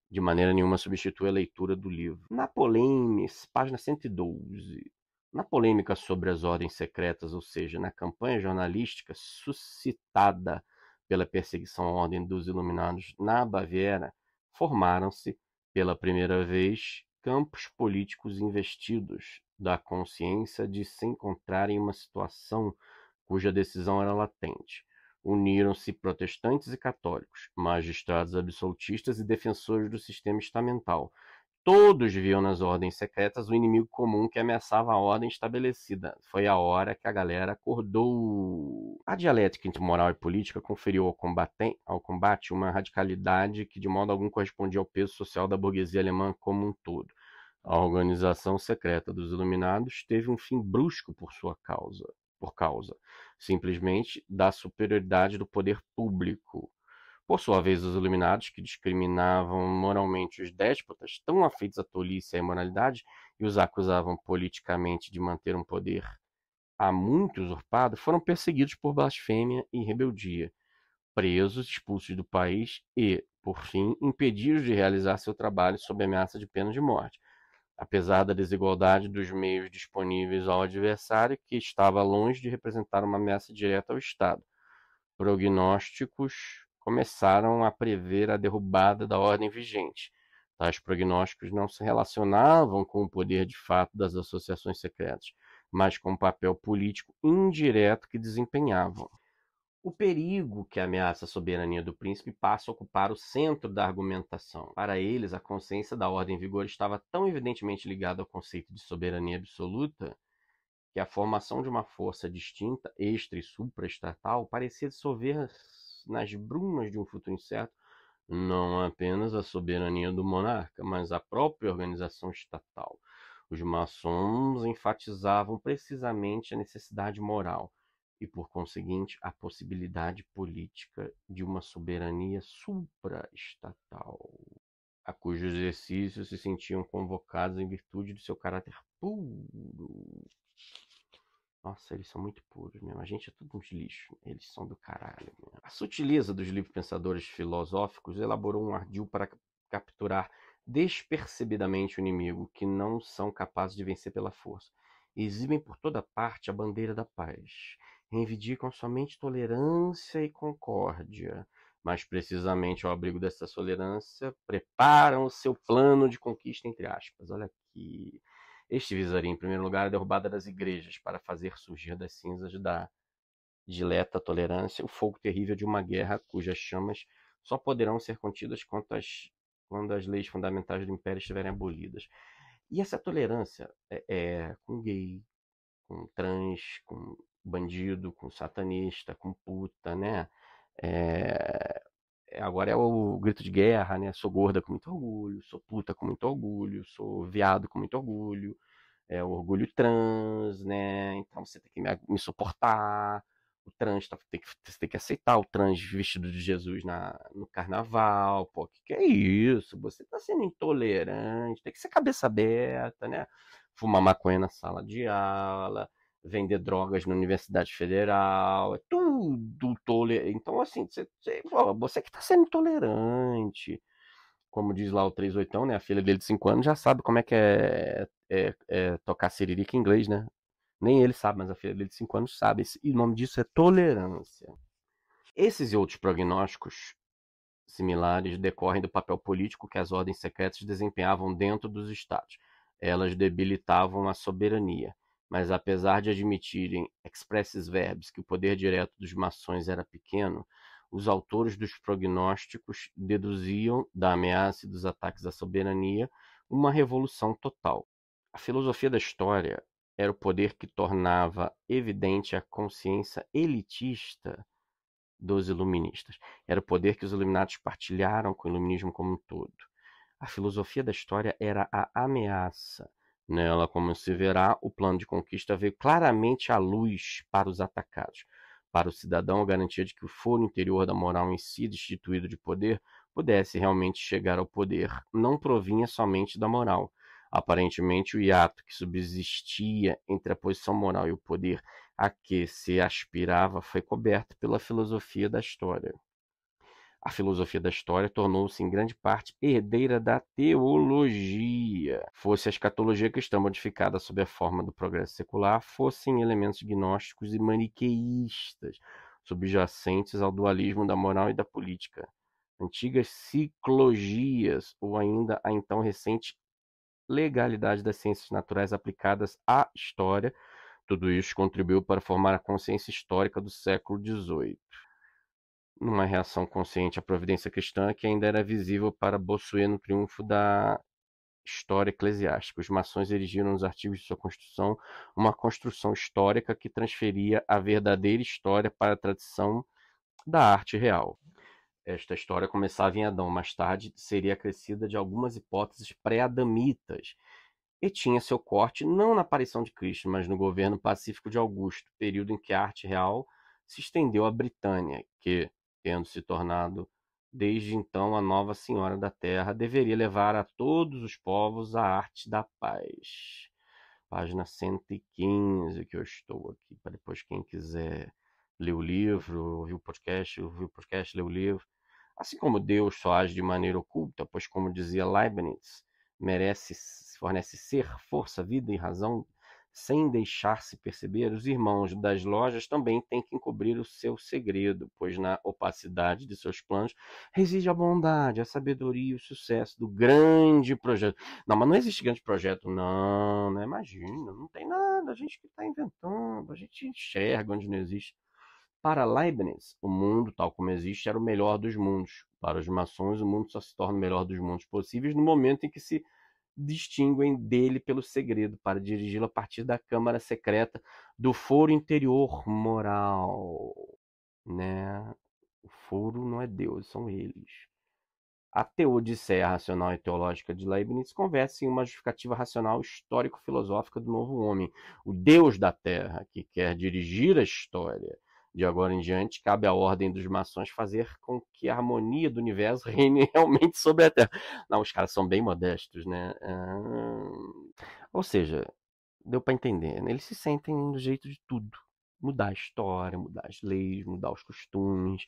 de maneira nenhuma substitui a leitura do livro. Na polêmica, página 112. Na polêmica sobre as ordens secretas, ou seja, na campanha jornalística suscitada pela perseguição à ordem dos Iluminados na Baviera, formaram-se, pela primeira vez, campos políticos investidos da consciência de se encontrarem em uma situação cuja decisão era latente. Uniram-se protestantes e católicos, magistrados absolutistas e defensores do sistema estamental. Todos viam nas ordens secretas o inimigo comum que ameaçava a ordem estabelecida. Foi a hora que a galera acordou. A dialética entre moral e política conferiu ao combate uma radicalidade que de modo algum correspondia ao peso social da burguesia alemã como um todo. A organização secreta dos Iluminados teve um fim brusco por causa simplesmente da superioridade do poder público. Por sua vez, os Iluminados, que discriminavam moralmente os déspotas, tão afeitos à tolice e à imoralidade, e os acusavam politicamente de manter um poder há muito usurpado, foram perseguidos por blasfêmia e rebeldia, presos, expulsos do país e, por fim, impedidos de realizar seu trabalho sob ameaça de pena de morte. Apesar da desigualdade dos meios disponíveis ao adversário, que estava longe de representar uma ameaça direta ao Estado, prognósticos começaram a prever a derrubada da ordem vigente. Tais prognósticos não se relacionavam com o poder de fato das associações secretas, mas com o papel político indireto que desempenhavam. O perigo que ameaça a soberania do príncipe passa a ocupar o centro da argumentação. Para eles, a consciência da ordem em vigor estava tão evidentemente ligada ao conceito de soberania absoluta que a formação de uma força distinta, extra e supraestatal, parecia dissolver nas brumas de um futuro incerto não apenas a soberania do monarca, mas a própria organização estatal. Os maçons enfatizavam precisamente a necessidade moral e, por conseguinte, a possibilidade política de uma soberania supraestatal, a cujo exercício se sentiam convocados em virtude do seu caráter puro. Nossa, eles são muito puros mesmo. A gente é tudo uns lixos. Eles são do caralho mesmo. A sutileza dos livros pensadores filosóficos elaborou um ardil para capturar despercebidamente o inimigo, que não são capazes de vencer pela força. Exibem por toda parte a bandeira da paz. Reivindicam somente tolerância e concórdia. Mas precisamente ao abrigo dessa tolerância, preparam o seu plano de conquista, entre aspas. Olha aqui. Este visaria, em primeiro lugar, a derrubada das igrejas, para fazer surgir das cinzas da dileta tolerância o fogo terrível de uma guerra cujas chamas só poderão ser contidas quando as leis fundamentais do império estiverem abolidas. E essa tolerância com gay, com trans, com bandido, com satanista, com puta, né? Agora é o grito de guerra, né? Sou gorda com muito orgulho, sou puta com muito orgulho, sou viado com muito orgulho. o orgulho trans, né? Então você tem que me suportar. O trans você tem que aceitar o trans vestido de Jesus no carnaval. Pô, que é isso? Você tá sendo intolerante, tem que ser cabeça aberta, né? Fumar maconha na sala de aula, vender drogas na Universidade Federal, é tudo tolerante. Então, assim, você que tá sendo intolerante. Como diz lá o 38, né? A filha dele de 5 anos já sabe como é que é tocar siririca em inglês, né? Nem ele sabe, mas a filha dele de 5 anos sabe. E o nome disso é tolerância. Esses e outros prognósticos similares decorrem do papel político que as ordens secretas desempenhavam dentro dos estados. Elas debilitavam a soberania, mas apesar de admitirem expressis verbis que o poder direto dos maçons era pequeno, os autores dos prognósticos deduziam da ameaça e dos ataques à soberania uma revolução total. A filosofia da história era o poder que tornava evidente a consciência elitista dos iluministas. Era o poder que os iluminados partilharam com o iluminismo como um todo. A filosofia da história era a ameaça. Nela, como se verá, o plano de conquista veio claramente à luz para os atacados. Para o cidadão, a garantia de que o foro interior da moral em si, destituído de poder, pudesse realmente chegar ao poder, não provinha somente da moral. Aparentemente, o hiato que subsistia entre a posição moral e o poder a que se aspirava foi coberto pela filosofia da história. A filosofia da história tornou-se em grande parte herdeira da teologia. Fosse a escatologia cristã modificada sob a forma do progresso secular, fossem elementos gnósticos e maniqueístas, subjacentes ao dualismo da moral e da política. Antigas ciclogias, ou ainda a então recente legalidade das ciências naturais aplicadas à história, tudo isso contribuiu para formar a consciência histórica do século XVIII. Numa reação consciente à providência cristã que ainda era visível para Bossuet no triunfo da história eclesiástica. Os maçons erigiram nos artigos de sua Constituição uma construção histórica que transferia a verdadeira história para a tradição da arte real. Esta história começava em Adão, mais tarde seria acrescida de algumas hipóteses pré-adamitas e tinha seu corte não na aparição de Cristo, mas no governo pacífico de Augusto, período em que a arte real se estendeu à Britânia, que, tendo se tornado desde então a nova senhora da terra, deveria levar a todos os povos a arte da paz. Página 115 que eu estou aqui, para depois quem quiser ler o livro, ouvir o podcast, ler o livro. Assim como Deus só age de maneira oculta, pois, como dizia Leibniz, fornece ser, força, vida e razão sem deixar-se perceber, os irmãos das lojas também têm que encobrir o seu segredo, pois na opacidade de seus planos reside a bondade, a sabedoria e o sucesso do grande projeto. Não, mas não existe grande projeto, não, né? Imagina, não tem nada, a gente que está inventando, a gente enxerga onde não existe. Para Leibniz, o mundo, tal como existe, era o melhor dos mundos. Para os maçons, o mundo só se torna o melhor dos mundos possíveis no momento em que se distinguem dele pelo segredo, para dirigi-lo a partir da câmara secreta do foro interior moral. Né? O foro não é Deus, são eles. A teodiceia racional e teológica de Leibniz conversa em uma justificativa racional histórico-filosófica do novo homem, o Deus da Terra, que quer dirigir a história. De agora em diante, cabe à ordem dos maçons fazer com que a harmonia do universo reine realmente sobre a Terra. Não, os caras são bem modestos, né? Ou seja, deu para entender, né? Eles se sentem do jeito de tudo. Mudar a história, mudar as leis, mudar os costumes,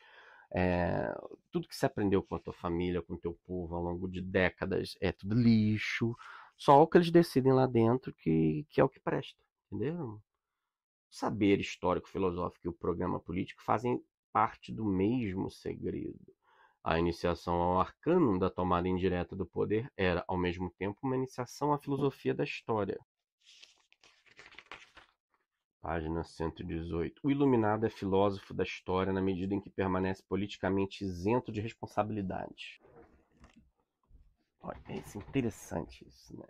tudo que você aprendeu com a tua família, com o teu povo ao longo de décadas é tudo lixo. Só o que eles decidem lá dentro que é o que presta, entendeu? O saber histórico, filosófico e o programa político fazem parte do mesmo segredo. A iniciação ao arcano da tomada indireta do poder era, ao mesmo tempo, uma iniciação à filosofia da história. Página 118. O iluminado é filósofo da história na medida em que permanece politicamente isento de responsabilidade. Olha, é interessante isso, né?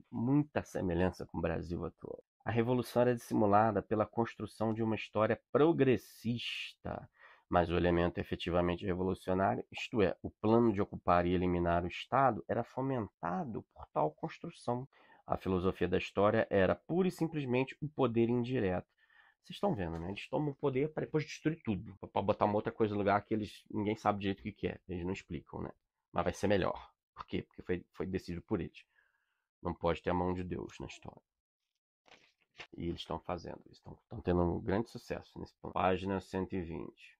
Muita semelhança com o Brasil atual. A revolução era dissimulada pela construção de uma história progressista, mas o elemento efetivamente revolucionário, isto é, o plano de ocupar e eliminar o Estado, era fomentado por tal construção. A filosofia da história era pura e simplesmente o poder indireto. Vocês estão vendo, né? Eles tomam o poder para depois destruir tudo. Para botar uma outra coisa no lugar que ninguém sabe direito o que é. Eles não explicam, né? Mas vai ser melhor. Por quê? Porque foi decidido por eles. Não pode ter a mão de Deus na história. E eles estão fazendo. Estão tendo um grande sucesso nesse ponto. Página 120.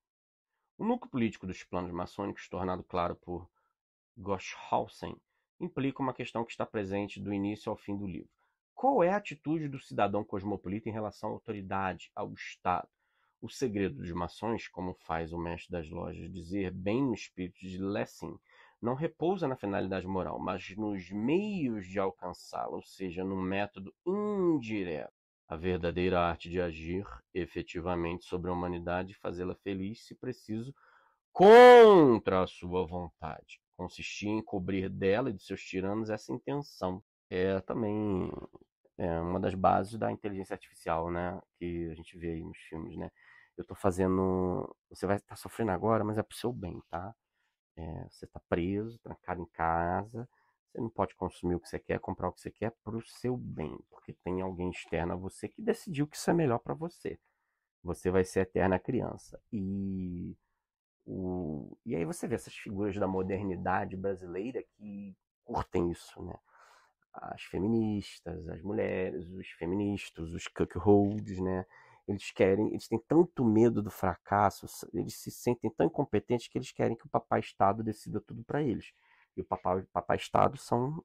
O núcleo político dos planos maçônicos, tornado claro por Goshausen, implica uma questão que está presente do início ao fim do livro. Qual é a atitude do cidadão cosmopolita em relação à autoridade, ao Estado? O segredo dos maçons, como faz o mestre das lojas dizer bem no espírito de Lessing, não repousa na finalidade moral, mas nos meios de alcançá-la, ou seja, num método indireto. A verdadeira arte de agir efetivamente sobre a humanidade e fazê-la feliz, se preciso, contra a sua vontade. Consistia em cobrir dela e de seus tiranos essa intenção. É também uma das bases da inteligência artificial, né? Que a gente vê aí nos filmes, né? Eu tô fazendo. Você vai estar sofrendo agora, mas é pro seu bem, tá? Você tá preso, trancado em casa. Você não pode consumir o que você quer, comprar o que você quer pro seu bem, porque tem alguém externo a você que decidiu que isso é melhor para você. Você vai ser a eterna criança. E aí você vê essas figuras da modernidade brasileira que curtem isso, né? As feministas, as mulheres, os feministas, os cuckolds, né? Eles têm tanto medo do fracasso, eles se sentem tão incompetentes que eles querem que o papai Estado decida tudo para eles. E o papai Estado são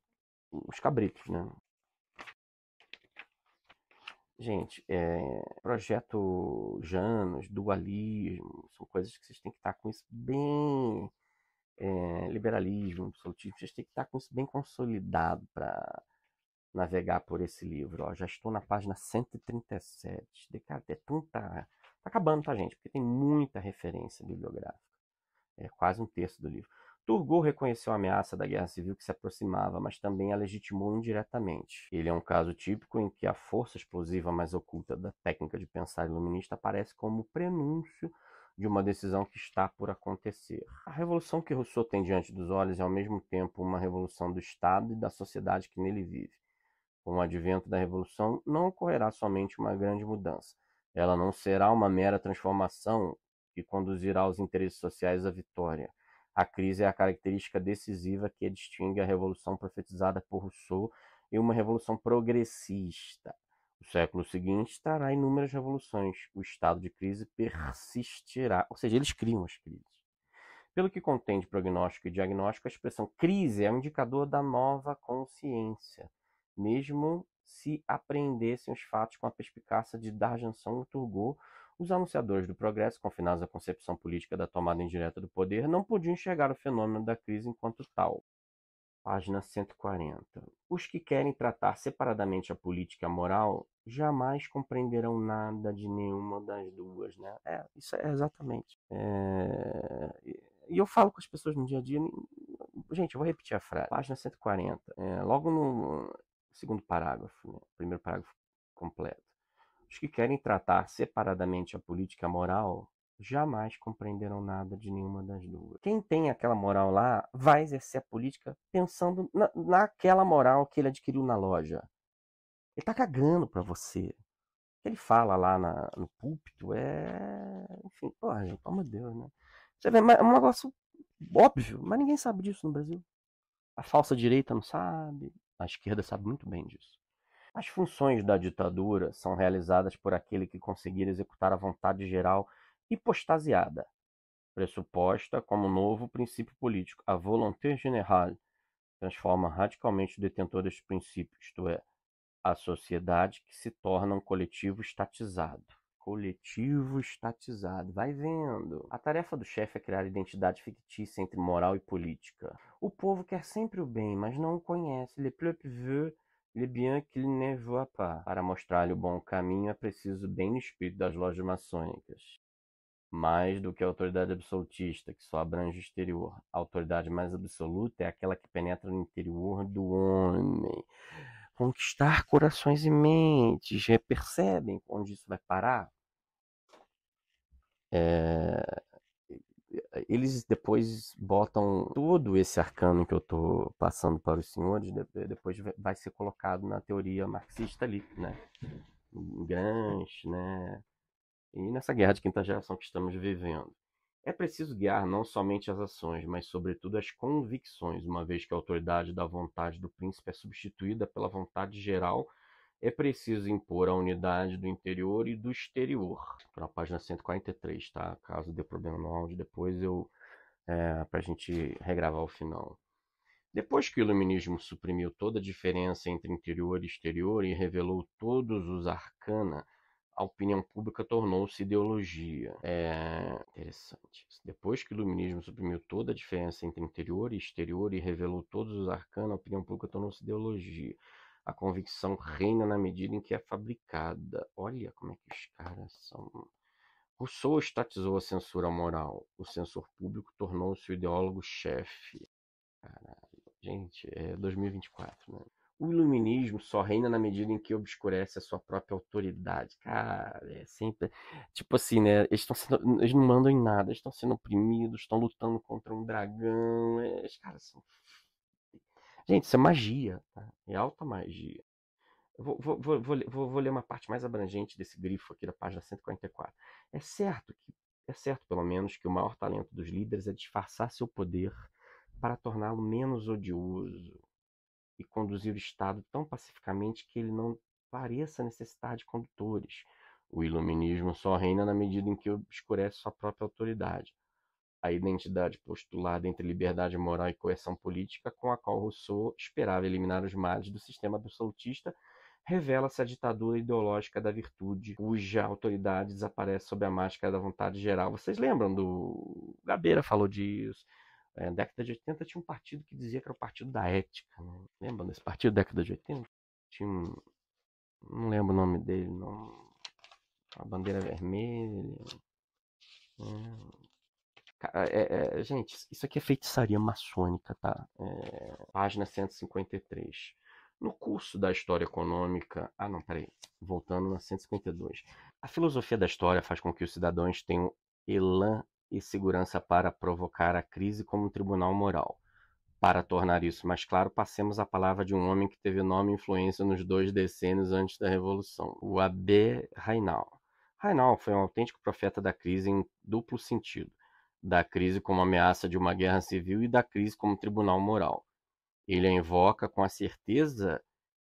os cabritos, né? Gente, projeto Janus, dualismo, são coisas que vocês têm que estar com isso bem liberalismo, absolutismo, vocês têm que estar com isso bem consolidado para navegar por esse livro. Ó, já estou na página 137. Cara, tá acabando, tá, gente? Porque tem muita referência bibliográfica. É quase um terço do livro. Turgot reconheceu a ameaça da guerra civil que se aproximava, mas também a legitimou indiretamente. Ele é um caso típico em que a força explosiva mais oculta da técnica de pensar iluminista aparece como prenúncio de uma decisão que está por acontecer. A revolução que Rousseau tem diante dos olhos é ao mesmo tempo uma revolução do Estado e da sociedade que nele vive. Com o advento da revolução, não ocorrerá somente uma grande mudança. Ela não será uma mera transformação que conduzirá os interesses sociais à vitória. A crise é a característica decisiva que distingue a revolução profetizada por Rousseau e uma revolução progressista. O século seguinte trará inúmeras revoluções. O estado de crise persistirá. Ou seja, eles criam as crises. Pelo que contém de prognóstico e diagnóstico, a expressão crise é um indicador da nova consciência, mesmo se apreendessem os fatos com a perspicácia de D'Argenson e Turgot. Os anunciadores do progresso, confinados à concepção política da tomada indireta do poder, não podiam enxergar o fenômeno da crise enquanto tal. Página 140. Os que querem tratar separadamente a política e a moral jamais compreenderão nada de nenhuma das duas, né? Isso é exatamente. E eu falo com as pessoas no dia a dia. Gente, eu vou repetir a frase. Página 140. Logo no segundo parágrafo, né? Primeiro parágrafo completo. Os que querem tratar separadamente a política e a moral jamais compreenderão nada de nenhuma das duas. Quem tem aquela moral lá vai exercer a política pensando naquela moral que ele adquiriu na loja. Ele tá cagando pra você. O que ele fala lá no púlpito enfim, porra, gente, pelo amor de Deus, né? Você vê, é um negócio óbvio, mas ninguém sabe disso no Brasil. A falsa direita não sabe, a esquerda sabe muito bem disso. As funções da ditadura são realizadas por aquele que conseguir executar a vontade geral hipostasiada, pressuposta como novo princípio político. A volonté générale transforma radicalmente o detentor deste princípio, isto é, a sociedade que se torna um coletivo estatizado. Coletivo estatizado. Vai vendo. A tarefa do chefe é criar identidade fictícia entre moral e política. O povo quer sempre o bem, mas não o conhece. Le peuple veut le bien qu'il ne voit pas. Para mostrar-lhe o bom caminho é preciso bem no espírito das lojas maçônicas. Mais do que a autoridade absolutista, que só abrange o exterior. A autoridade mais absoluta é aquela que penetra no interior do homem. Conquistar corações e mentes. Percebem onde isso vai parar? eles depois botam todo esse arcano que eu estou passando para os senhores, depois vai ser colocado na teoria marxista ali, né? Em Gramsci, né? E nessa guerra de quinta geração que estamos vivendo. É preciso guiar não somente as ações, mas sobretudo as convicções, uma vez que a autoridade da vontade do príncipe é substituída pela vontade geral. É preciso impor a unidade do interior e do exterior. Para a página 143, tá? Caso dê problema no áudio, depois para a gente regravar o final. Depois que o iluminismo suprimiu toda a diferença entre interior e exterior e revelou todos os arcana, a opinião pública tornou-se ideologia. É interessante. Depois que o iluminismo suprimiu toda a diferença entre interior e exterior e revelou todos os arcana, a opinião pública tornou-se ideologia. A convicção reina na medida em que é fabricada. Olha como é que os caras são. Rousseau estatizou a censura moral. O censor público tornou-se o ideólogo-chefe. Caralho. Gente, é 2024, né? O iluminismo só reina na medida em que obscurece a sua própria autoridade. Cara, é sempre. Tipo assim, né? Eles não mandam em nada, eles estão sendo oprimidos, estão lutando contra um dragão. Os caras são. Gente, isso é magia, tá? É alta magia. Eu vou ler uma parte mais abrangente desse grifo aqui da página 144. É certo, pelo menos, que o maior talento dos líderes é disfarçar seu poder para torná-lo menos odioso e conduzir o Estado tão pacificamente que ele não pareça necessitar de condutores. O iluminismo só reina na medida em que obscurece sua própria autoridade. A identidade postulada entre liberdade moral e coerção política, com a qual Rousseau esperava eliminar os males do sistema absolutista, revela-se a ditadura ideológica da virtude, cuja autoridade desaparece sob a máscara da vontade geral. Vocês lembram do... Gabeira falou disso. Na década de 80 tinha um partido que dizia que era o partido da ética. Né? Lembram desse partido da década de 80? Tinha um... Não lembro o nome dele, não. A bandeira vermelha. Gente, isso aqui é feitiçaria maçônica, tá? Página 153. No curso da História Econômica... Ah, não, peraí. Voltando na 152. A filosofia da história faz com que os cidadãos tenham elan e segurança para provocar a crise como um tribunal moral. Para tornar isso mais claro, passemos a palavra de um homem que teve nome e influência nos 2 decênios antes da Revolução, o Abbé Raynal. Raynal foi um autêntico profeta da crise em duplo sentido, da crise como ameaça de uma guerra civil e da crise como tribunal moral. Ele a invoca com a certeza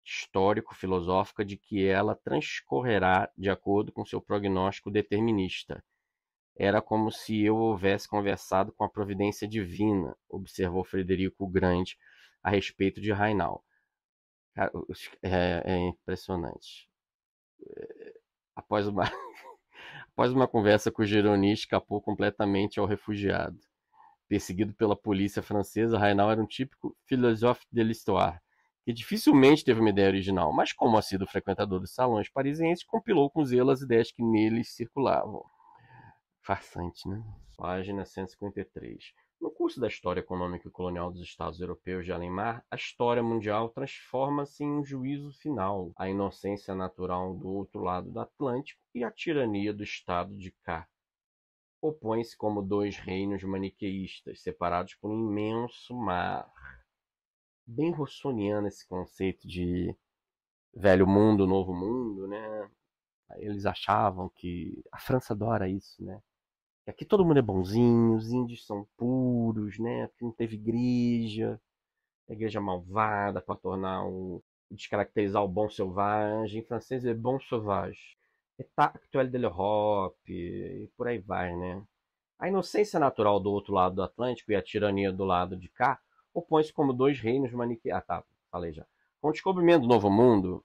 histórico-filosófica de que ela transcorrerá de acordo com seu prognóstico determinista. Era como se eu houvesse conversado com a providência divina, observou Frederico o Grande a respeito de Raynal. É impressionante. Após uma conversa com o Gironi, escapou completamente ao refugiado. Perseguido pela polícia francesa, Raynal era um típico philosophe de l'histoire, que dificilmente teve uma ideia original, mas como assíduo frequentador dos salões parisienses, compilou com zelo as ideias que neles circulavam. Farsante, né? Página 153. No curso da História Econômica e Colonial dos Estados Europeus de Alemar, a história mundial transforma-se em um juízo final. A inocência natural do outro lado do Atlântico e a tirania do Estado de cá opõem-se como 2 reinos maniqueístas, separados por um imenso mar. Bem rossoniano esse conceito de velho mundo, novo mundo, né? Eles achavam que... A França adora isso, né? Que aqui todo mundo é bonzinho, os índios são puros, né? Porque não teve igreja, a igreja malvada para descaracterizar o bom selvagem. Em francês é bon sauvage. État actuel de l'Europe, e por aí vai, né? A inocência natural do outro lado do Atlântico e a tirania do lado de cá opõem-se como 2 reinos maniqueístas. Ah, tá, falei já. Com o descobrimento do Novo Mundo,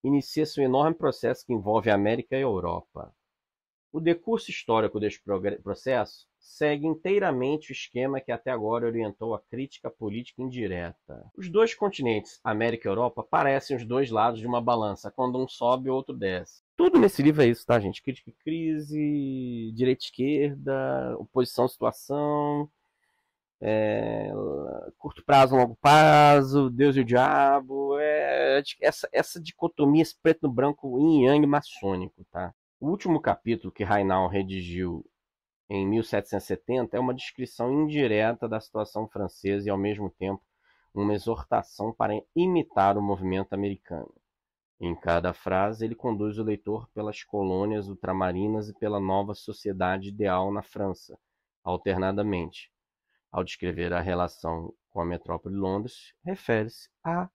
inicia-se um enorme processo que envolve a América e a Europa. O decurso histórico deste processo segue inteiramente o esquema que até agora orientou a crítica política indireta. Os 2 continentes, América e Europa, parecem os 2 lados de uma balança, quando um sobe, o outro desce. Tudo nesse livro é isso, tá, gente? Crítica e crise, direita e esquerda, oposição à situação, curto prazo, longo prazo, Deus e o diabo, essa dicotomia, esse preto no branco, yin yang maçônico, tá? O último capítulo que Raynal redigiu em 1770, é uma descrição indireta da situação francesa e, ao mesmo tempo, uma exortação para imitar o movimento americano. Em cada frase, ele conduz o leitor pelas colônias ultramarinas e pela nova sociedade ideal na França, alternadamente. Ao descrever a relação com a metrópole de Londres, refere-se à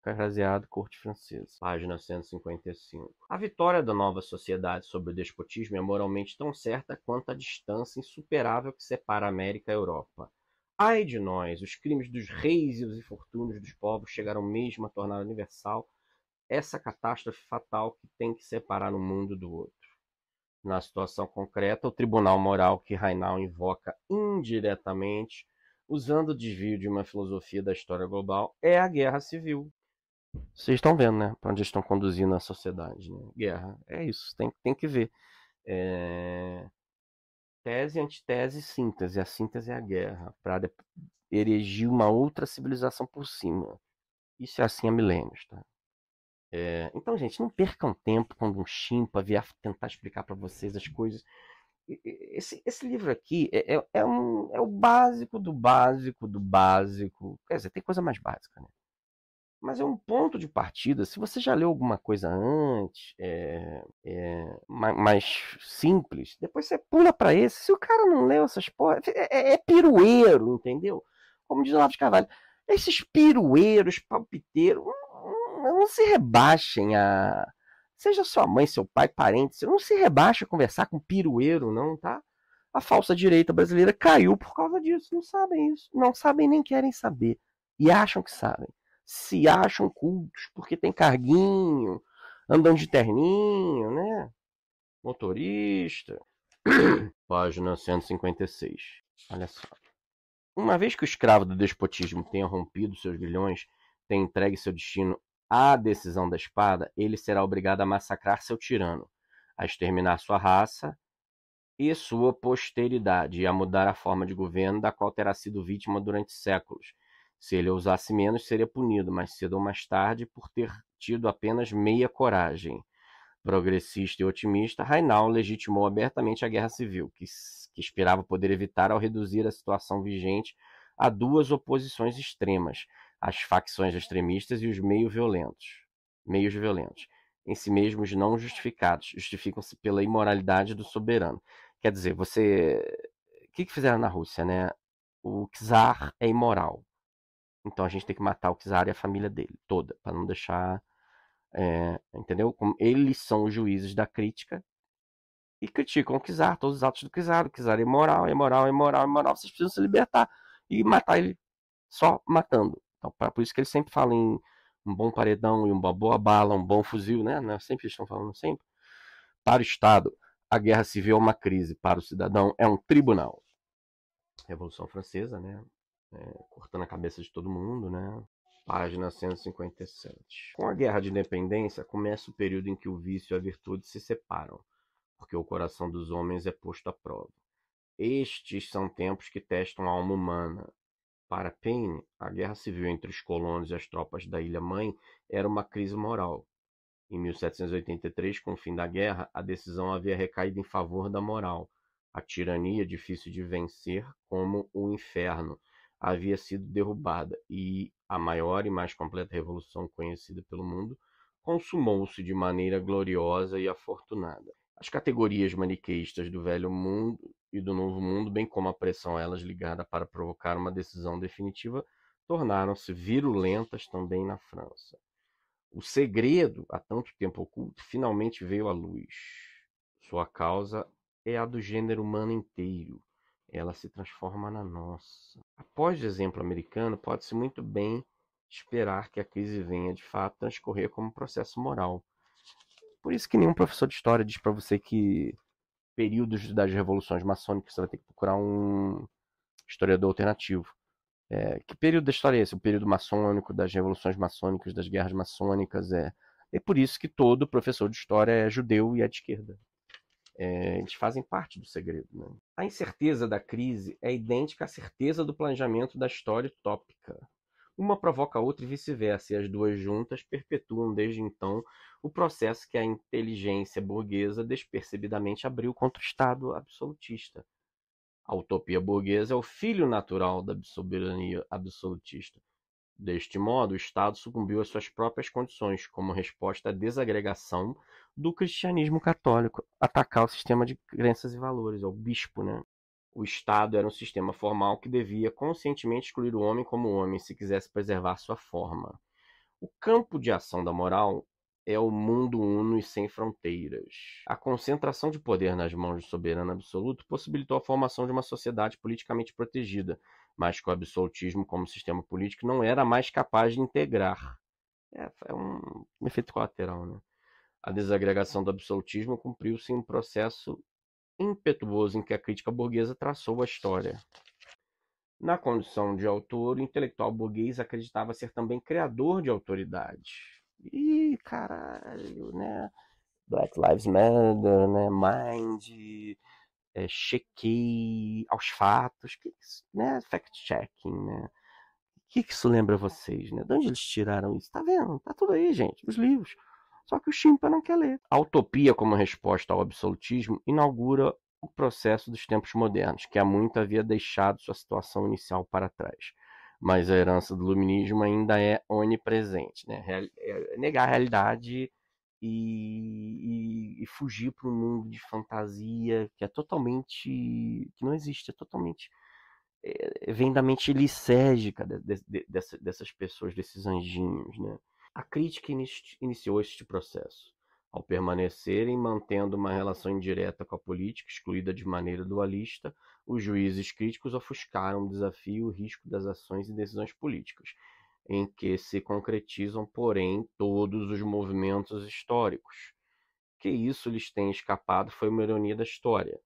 parafraseada corte francesa. Página 155. A vitória da nova sociedade sobre o despotismo é moralmente tão certa quanto a distância insuperável que separa a América e a Europa. Ai de nós, os crimes dos reis e os infortúnios dos povos chegaram mesmo a tornar universal essa catástrofe fatal que tem que separar um mundo do outro. Na situação concreta, o tribunal moral que Rainal invoca indiretamente, usando o desvio de uma filosofia da história global, é a guerra civil. Vocês estão vendo, né? Para onde estão conduzindo a sociedade, né? Guerra. É isso, tem que ver. Tese, antitese, síntese. A síntese é a guerra, para erigir uma outra civilização por cima. Isso é assim há milênios, tá? Então, gente, não percam tempo quando um chimpa vier tentar explicar para vocês as coisas. Esse livro aqui é o básico do básico do básico. Quer dizer, tem coisa mais básica, né? Mas é um ponto de partida. Se você já leu alguma coisa antes, mais simples, depois você pula para esse. Se o cara não leu essas porra, é pirueiro, entendeu? Como diz o Olavo de Carvalho, esses pirueiros, palpiteiros, não se rebaixem a. Seja sua mãe, seu pai, parente, não se rebaixa a conversar com pirueiro, não, tá? A falsa direita brasileira caiu por causa disso. Não sabem isso. Não sabem nem querem saber. E acham que sabem. Se acham cultos porque tem carguinho, andando de terninho, né? Motorista. Página 156. Olha só. Uma vez que o escravo do despotismo tenha rompido seus grilhões, tenha entregue seu destino à decisão da espada, ele será obrigado a massacrar seu tirano, a exterminar sua raça e sua posteridade, e a mudar a forma de governo da qual terá sido vítima durante séculos. Se ele ousasse menos, seria punido, mais cedo ou mais tarde, por ter tido apenas meia coragem. Progressista e otimista, Rainal legitimou abertamente a guerra civil, que esperava poder evitar ao reduzir a situação vigente a duas oposições extremas, as facções extremistas e os meios violentos. Em si mesmos não justificados, justificam-se pela imoralidade do soberano. Quer dizer, o que fizeram na Rússia, né? O czar é imoral. Então a gente tem que matar o czar e a família dele toda, para não deixar. Entendeu? Como eles são os juízes da crítica e criticam o czar, todos os atos do czar. O czar é imoral, é imoral, é imoral, é imoral. Vocês precisam se libertar e matar ele só matando. Então, por isso que eles sempre falam em um bom paredão e uma boa bala, um bom fuzil, né? Sempre estão falando sempre. Para o Estado, a guerra civil é uma crise. Para o cidadão, é um tribunal. Revolução Francesa, né? Cortando a cabeça de todo mundo, né? Página 157. Com a Guerra de Independência, começa o período em que o vício e a virtude se separam, porque o coração dos homens é posto à prova. Estes são tempos que testam a alma humana. Para Paine, a guerra civil entre os colonos e as tropas da Ilha-Mãe era uma crise moral. Em 1783, com o fim da guerra, a decisão havia recaído em favor da moral. A tirania, difícil de vencer, como o inferno, havia sido derrubada e a maior e mais completa revolução conhecida pelo mundo consumou-se de maneira gloriosa e afortunada. As categorias maniqueístas do Velho Mundo e do Novo Mundo, bem como a pressão a elas ligada para provocar uma decisão definitiva, tornaram-se virulentas também na França. O segredo, há tanto tempo oculto, finalmente veio à luz. Sua causa é a do gênero humano inteiro. Ela se transforma na nossa. Após o exemplo americano, pode-se muito bem esperar que a crise venha, de fato, transcorrer como um processo moral. Por isso que nenhum professor de história diz para você que períodos das revoluções maçônicas você vai ter que procurar um historiador alternativo. Que período da história é esse? O período maçônico, das revoluções maçônicas, das guerras maçônicas. É por isso que todo professor de história é judeu e é de esquerda. Eles fazem parte do segredo. Né? A incerteza da crise é idêntica à certeza do planejamento da história utópica. Uma provoca a outra e vice-versa, e as duas juntas perpetuam desde então o processo que a inteligência burguesa despercebidamente abriu contra o Estado absolutista. A utopia burguesa é o filho natural da soberania absolutista. Deste modo, o Estado sucumbiu às suas próprias condições, como resposta à desagregação do cristianismo católico, atacar o sistema de crenças e valores, o bispo, né? O Estado era um sistema formal que devia conscientemente excluir o homem como homem, se quisesse preservar sua forma. O campo de ação da moral é o mundo uno e sem fronteiras. A concentração de poder nas mãos do soberano absoluto possibilitou a formação de uma sociedade politicamente protegida, mas que o absolutismo como sistema político não era mais capaz de integrar. É um efeito colateral, né? A desagregação do absolutismo cumpriu-se em um processo impetuoso em que a crítica burguesa traçou a história. Na condição de autor, o intelectual burguês acreditava ser também criador de autoridade. Ih, caralho, né? Black Lives Matter, né? Mind, chequei aos fatos, né? Fact-checking, né? O que isso lembra vocês, né? De onde eles tiraram isso? Tá vendo? Tá tudo aí, gente, nos livros. Só que o chimpa não quer ler. A utopia, como resposta ao absolutismo, inaugura o processo dos tempos modernos, que há muito havia deixado sua situação inicial para trás. Mas a herança do iluminismo ainda é onipresente, né? Negar a realidade e fugir para um mundo de fantasia que é totalmente, que não existe, é totalmente vem da mente lisérgica dessas pessoas, desses anjinhos, né? A crítica iniciou este processo, ao permanecerem mantendo uma relação indireta com a política, excluída de maneira dualista. Os juízes críticos ofuscaram o desafio e o risco das ações e decisões políticas, em que se concretizam, porém, todos os movimentos históricos. Que isso lhes tenha escapado foi uma ironia da história.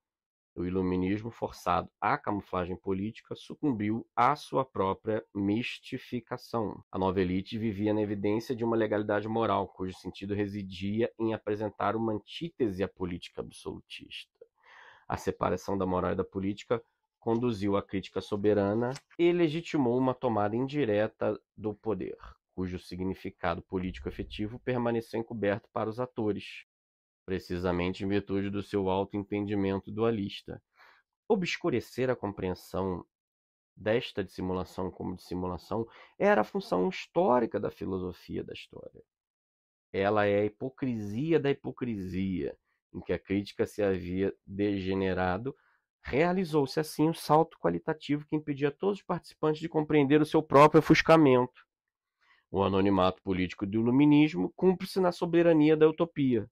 O iluminismo, forçado à camuflagem política, sucumbiu à sua própria mistificação. A nova elite vivia na evidência de uma legalidade moral, cujo sentido residia em apresentar uma antítese à política absolutista. A separação da moral e da política conduziu à crítica soberana e legitimou uma tomada indireta do poder, cujo significado político efetivo permaneceu encoberto para os atores, precisamente em virtude do seu alto entendimento dualista. Obscurecer a compreensão desta dissimulação como dissimulação era a função histórica da filosofia da história. Ela é a hipocrisia da hipocrisia, em que a crítica se havia degenerado. Realizou-se assim um salto qualitativo que impedia todos os participantes de compreender o seu próprio ofuscamento. O anonimato político do iluminismo cumpre-se na soberania da utopia.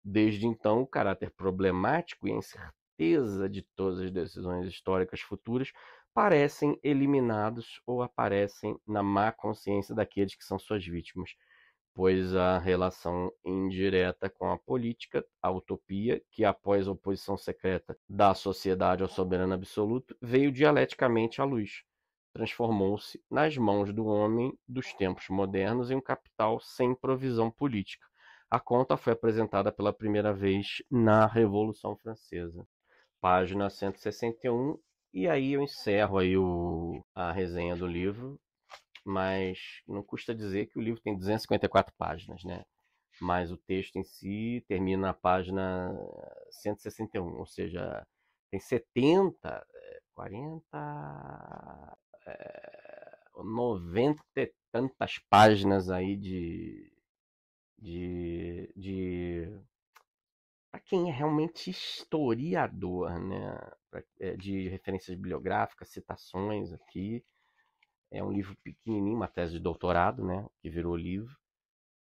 Desde então, o caráter problemático e a incerteza de todas as decisões históricas futuras parecem eliminados ou aparecem na má consciência daqueles que são suas vítimas, pois a relação indireta com a política, a utopia, que após a oposição secreta da sociedade ao soberano absoluto, veio dialeticamente à luz. Transformou-se nas mãos do homem dos tempos modernos em um capital sem provisão política. A conta foi apresentada pela primeira vez na Revolução Francesa. Página 161, e aí eu encerro aí a resenha do livro, mas não custa dizer que o livro tem 254 páginas, né? Mas o texto em si termina na página 161, ou seja, tem 70, 40, 90 e tantas páginas aí para quem é realmente historiador, né? De referências bibliográficas, citações aqui. É um livro pequenininho, uma tese de doutorado, né? Que virou livro.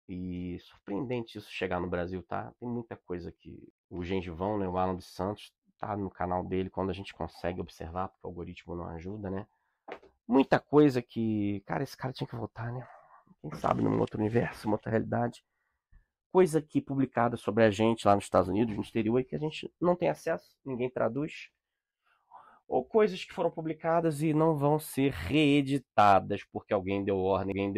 E surpreendente isso chegar no Brasil, tá? Tem muita coisa aqui. O Gengivão, né? O Alan dos Santos, tá no canal dele quando a gente consegue observar, porque o algoritmo não ajuda, né? Muita coisa que, cara, esse cara tinha que voltar, né? Quem sabe num outro universo, uma outra realidade. Coisa aqui publicada sobre a gente lá nos Estados Unidos, no exterior, e que a gente não tem acesso, ninguém traduz. Ou coisas que foram publicadas e não vão ser reeditadas porque alguém deu ordem